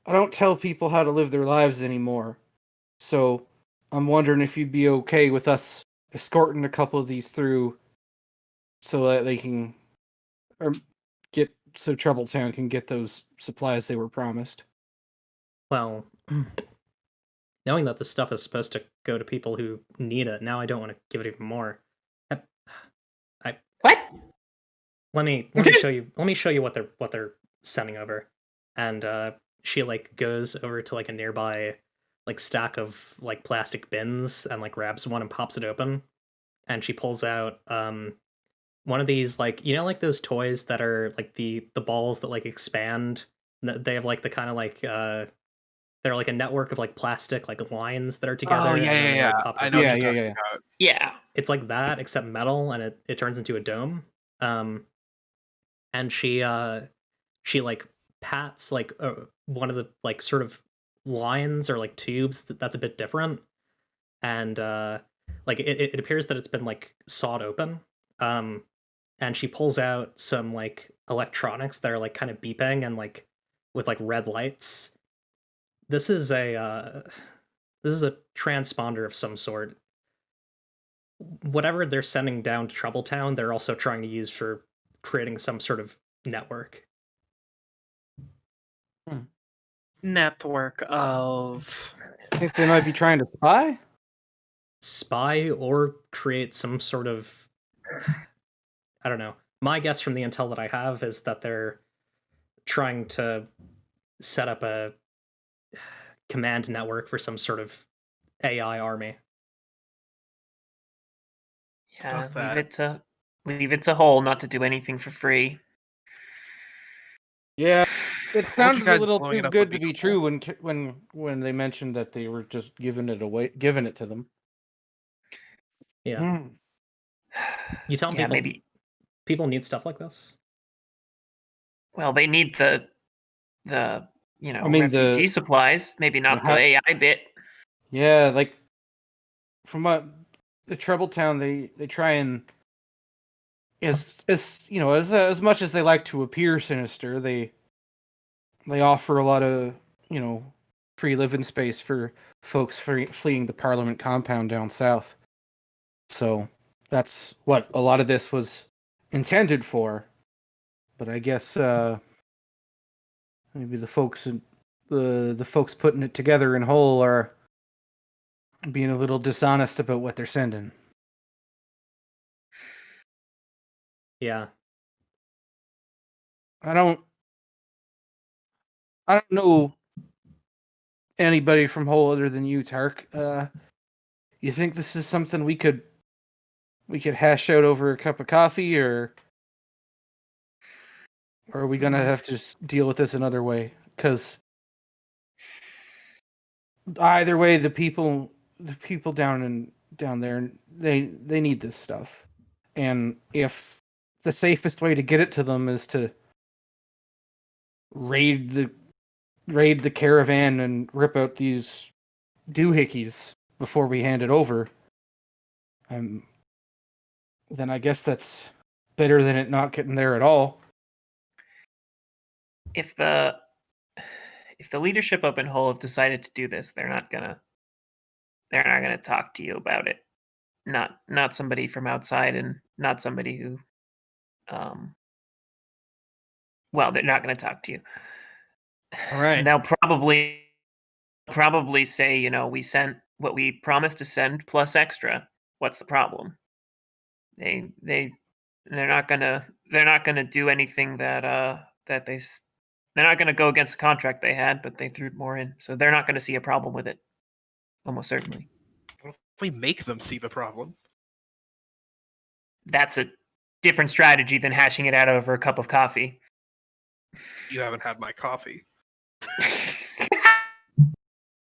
I don't tell people how to live their lives anymore, so I'm wondering if you'd be okay with us escorting a couple of these through, so that they can, or so Troubletown can get those supplies they were promised. Well, knowing that this stuff is supposed to go to people who need it, now I don't want to give it even more. What? Let me show you. Let me show you what they're sending over. And she like goes over to like a nearby like stack of like plastic bins and like grabs one and pops it open. And she pulls out one of these like like those toys that are like the balls that like expand. They have like the kind of like they're like a network of like plastic like lines that are together. Oh and yeah, then yeah, they, yeah. like, pop I open. know. Yeah, what you're yeah, talking about. Yeah. It's like that except metal, and it turns into a dome. And she like pats like one of the like sort of lines or like tubes that's a bit different, and like it appears that it's been like sawed open. And she pulls out some like electronics that are like kind of beeping and like with like red lights. This is a transponder of some sort. Whatever they're sending down to Troubletown, they're also trying to use for creating some sort of network. Network of. I think they might be trying to spy. Spy or create some sort of, I don't know. My guess from the intel that I have is that they're trying to set up a command network for some sort of AI army. Yeah, Fuck that. leave it to Hull not to do anything for free. Yeah, it you sounded a guys little blowing too it up good would to be be cool. true when they mentioned that they were just giving it to them. Yeah. You telling Yeah, people maybe. people need stuff like this? Well, they need the I mean, refugee supplies. Maybe not the AI bit. Yeah, like from what the Troubletown, they try and as much as they like to appear sinister, they offer a lot of free living space for folks fleeing the Parliament compound down south. So that's what a lot of this was intended for. But I guess maybe the folks putting it together in Hull are being a little dishonest about what they're sending. Yeah. I don't know anybody from Hull other than you, Tark. You think this is something we could hash out over a cup of coffee, or are we gonna have to just deal with this another way? Because either way, the people down there, they need this stuff, and if the safest way to get it to them is to raid the caravan and rip out these doohickeys before we hand it over, then I guess that's better than it not getting there at all. If the leadership up in Hull have decided to do this, they're not gonna talk to you about it. Not somebody from outside, and not somebody who well, they're not going to talk to you. All right. And they'll probably say, we sent what we promised to send plus extra. What's the problem? They're not gonna do anything they're not gonna go against the contract they had, but they threw more in, so they're not gonna see a problem with it. Almost certainly. We make them see the problem. That's a different strategy than hashing it out over a cup of coffee. You haven't had my coffee.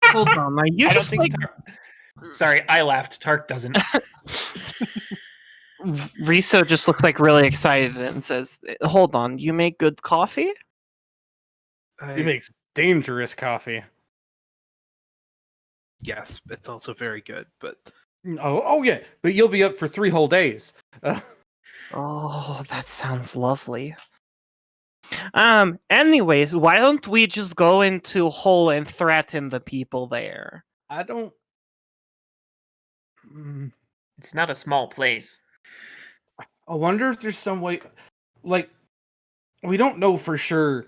Hold on, are you I don't just think like Sorry, I laughed. Tark doesn't. Riso just looks like really excited and says, "Hold on, you make good coffee?" He makes dangerous coffee. Yes, it's also very good, but Oh yeah, but you'll be up for 3 whole days. Oh, that sounds lovely. Anyways, why don't we just go into Hole and threaten the people there? I don't. Mm, It's not a small place. I wonder if there's some way, like, we don't know for sure.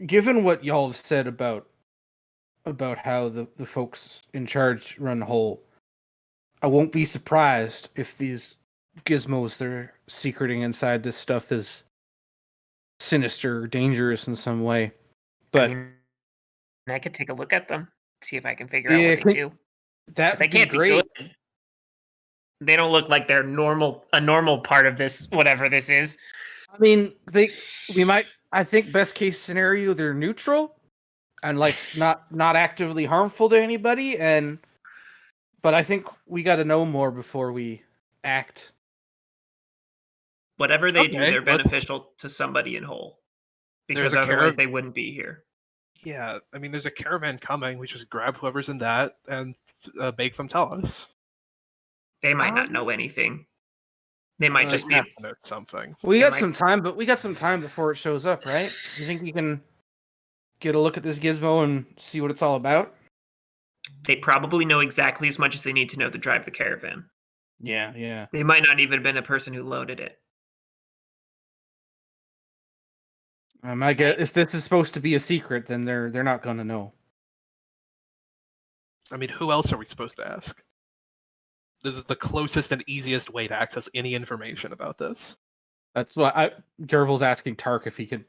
Given what y'all have said about how the folks in charge run Hole, I won't be surprised if these gizmos they're secreting inside this stuff is sinister or dangerous in some way. But I mean, I could take a look at them, see if I can figure out yeah, what they do. that They would be can't be great. good. They don't look like they're a normal part of this, whatever this is. I mean, I think best case scenario they're neutral and like not actively harmful to anybody, but I think we got to know more before we act. Whatever they do, Okay, they're let's- beneficial to somebody in Whole. There's Because a otherwise carav- they wouldn't be here. yeah, I mean, there's a caravan coming. We just grab whoever's in that and make them tell us. They might not know anything. They might just be. Have to know something. We It got might- some time, but we got some time before it shows up, right? You think we can get a look at this gizmo and see what it's all about? They probably know exactly as much as they need to know to drive the caravan. Yeah. They might not even have been a person who loaded it. I guess if this is supposed to be a secret, then they're not gonna know. I mean, who else are we supposed to ask? This is the closest and easiest way to access any information about this. That's why Gerbil's asking Tark if he could.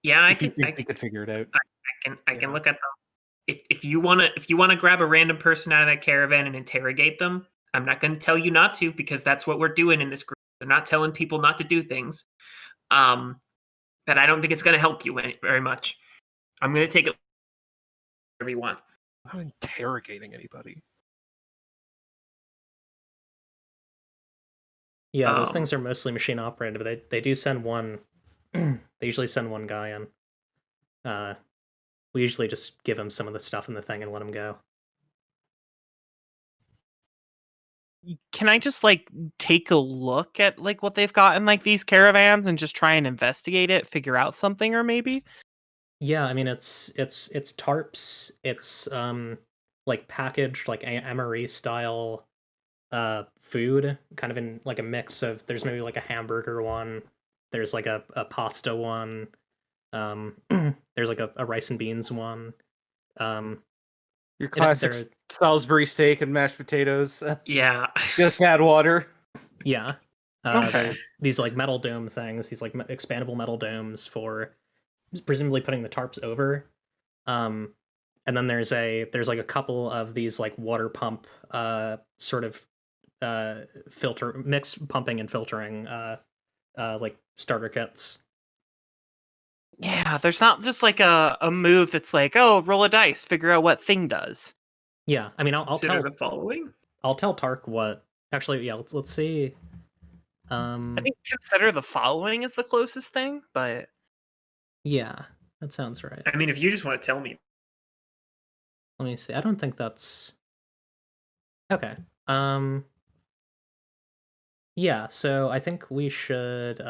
Yeah, If he thinks he could figure it out. I can Yeah. look at them. If you wanna grab a random person out of that caravan and interrogate them, I'm not gonna tell you not to, because that's what we're doing in this group. They're not telling people not to do things. But I don't think it's gonna help you very much. I'm gonna take it whatever you want. I'm not interrogating anybody. Yeah, those Um, things are mostly machine operated, but they do send one. They usually send one guy in. We usually just give him some of the stuff in the thing and let him go. Can I just like take a look at like what they've got in like these caravans and just try and investigate it, figure out something, or maybe? Yeah, I mean it's tarps. It's like packaged like MRE style food, kind of in like a mix of. There's maybe like a hamburger one. There's like a pasta one. There's like a rice and beans one. Your And classic they're- Salisbury steak and mashed potatoes. Yeah. Just add water. Yeah. Okay. They're these like metal dome things, these like expandable metal domes for presumably putting the tarps over. And then there's like a couple of these like water pump sort of filter mix pumping and filtering like starter kits. Yeah, there's not just like a move that's like, oh, roll a dice, figure out what thing does. Yeah, I mean I'll Consider tell the following. I'll tell Tark what. Actually, yeah, let's see. I think consider the following is the closest thing, but Yeah, that sounds right. I mean, if you just want to tell me. Let me see. I don't think that's okay. Yeah, so I think we should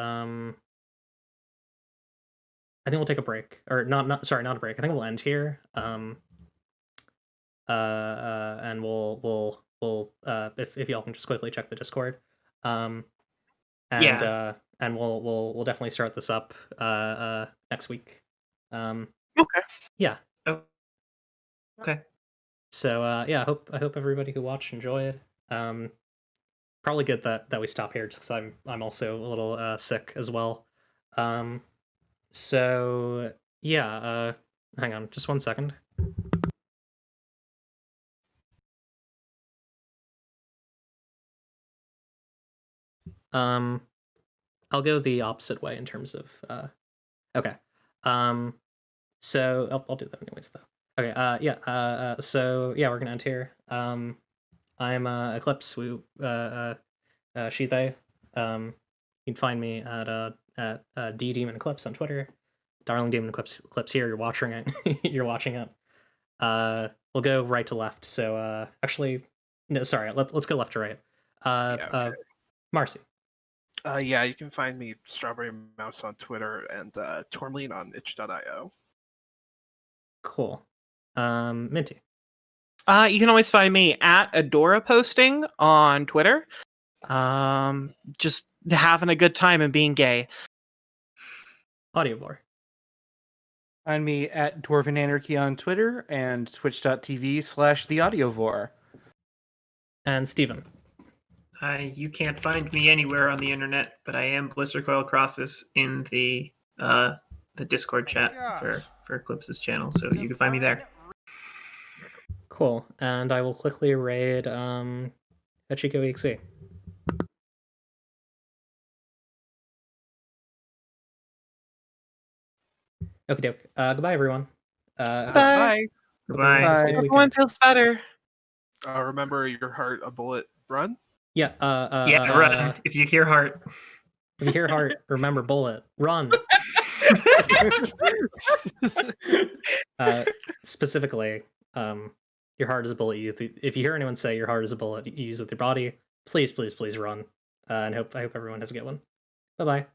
I think we'll take a break. Or not sorry, not a break. I think we'll end here. And we'll if y'all can just quickly check the Discord. And Yeah. And we'll definitely start this up next week. okay. Yeah. Oh. Okay. So yeah, I hope everybody who watched enjoyed. Probably good that we stop here just because I'm also a little sick as well. So yeah, hang on just 1 second. I'll go the opposite way in terms of okay. So I'll do that anyways though. Okay, so yeah, we're gonna end here. I'm Eclipse, she, they. You can find me at D Demon Eclipse on Twitter. Darling Demon Eclipse here, you're watching it. You're watching it. We'll go right to left. So actually no, sorry, let's go left to right. Marcy. Yeah, you can find me Strawberry Mouse on Twitter and Tourmaline on itch.io. Cool. Minty. You can always find me at Adora Posting on Twitter. Just having a good time and being gay. Audiovore. Find me at Dwarven Anarchy on Twitter and twitch.tv/theaudiovore. And Steven. You can't find me anywhere on the internet, but I am Blister Coil Crosses in the Discord chat for Eclipse's channel, so you can find me there. Cool. And I will quickly raid Hachiko EXE. Okie doke. Goodbye, everyone. Bye. Goodbye. Have a good Everyone weekend. feels better. Remember your heart, a bullet, run. Yeah. Run. If you hear heart. If you hear heart, remember bullet. Run. Specifically, your heart is a bullet. If you hear anyone say your heart is a bullet, you use with your body. Please, please, please run. And I hope everyone has a good one. Bye bye.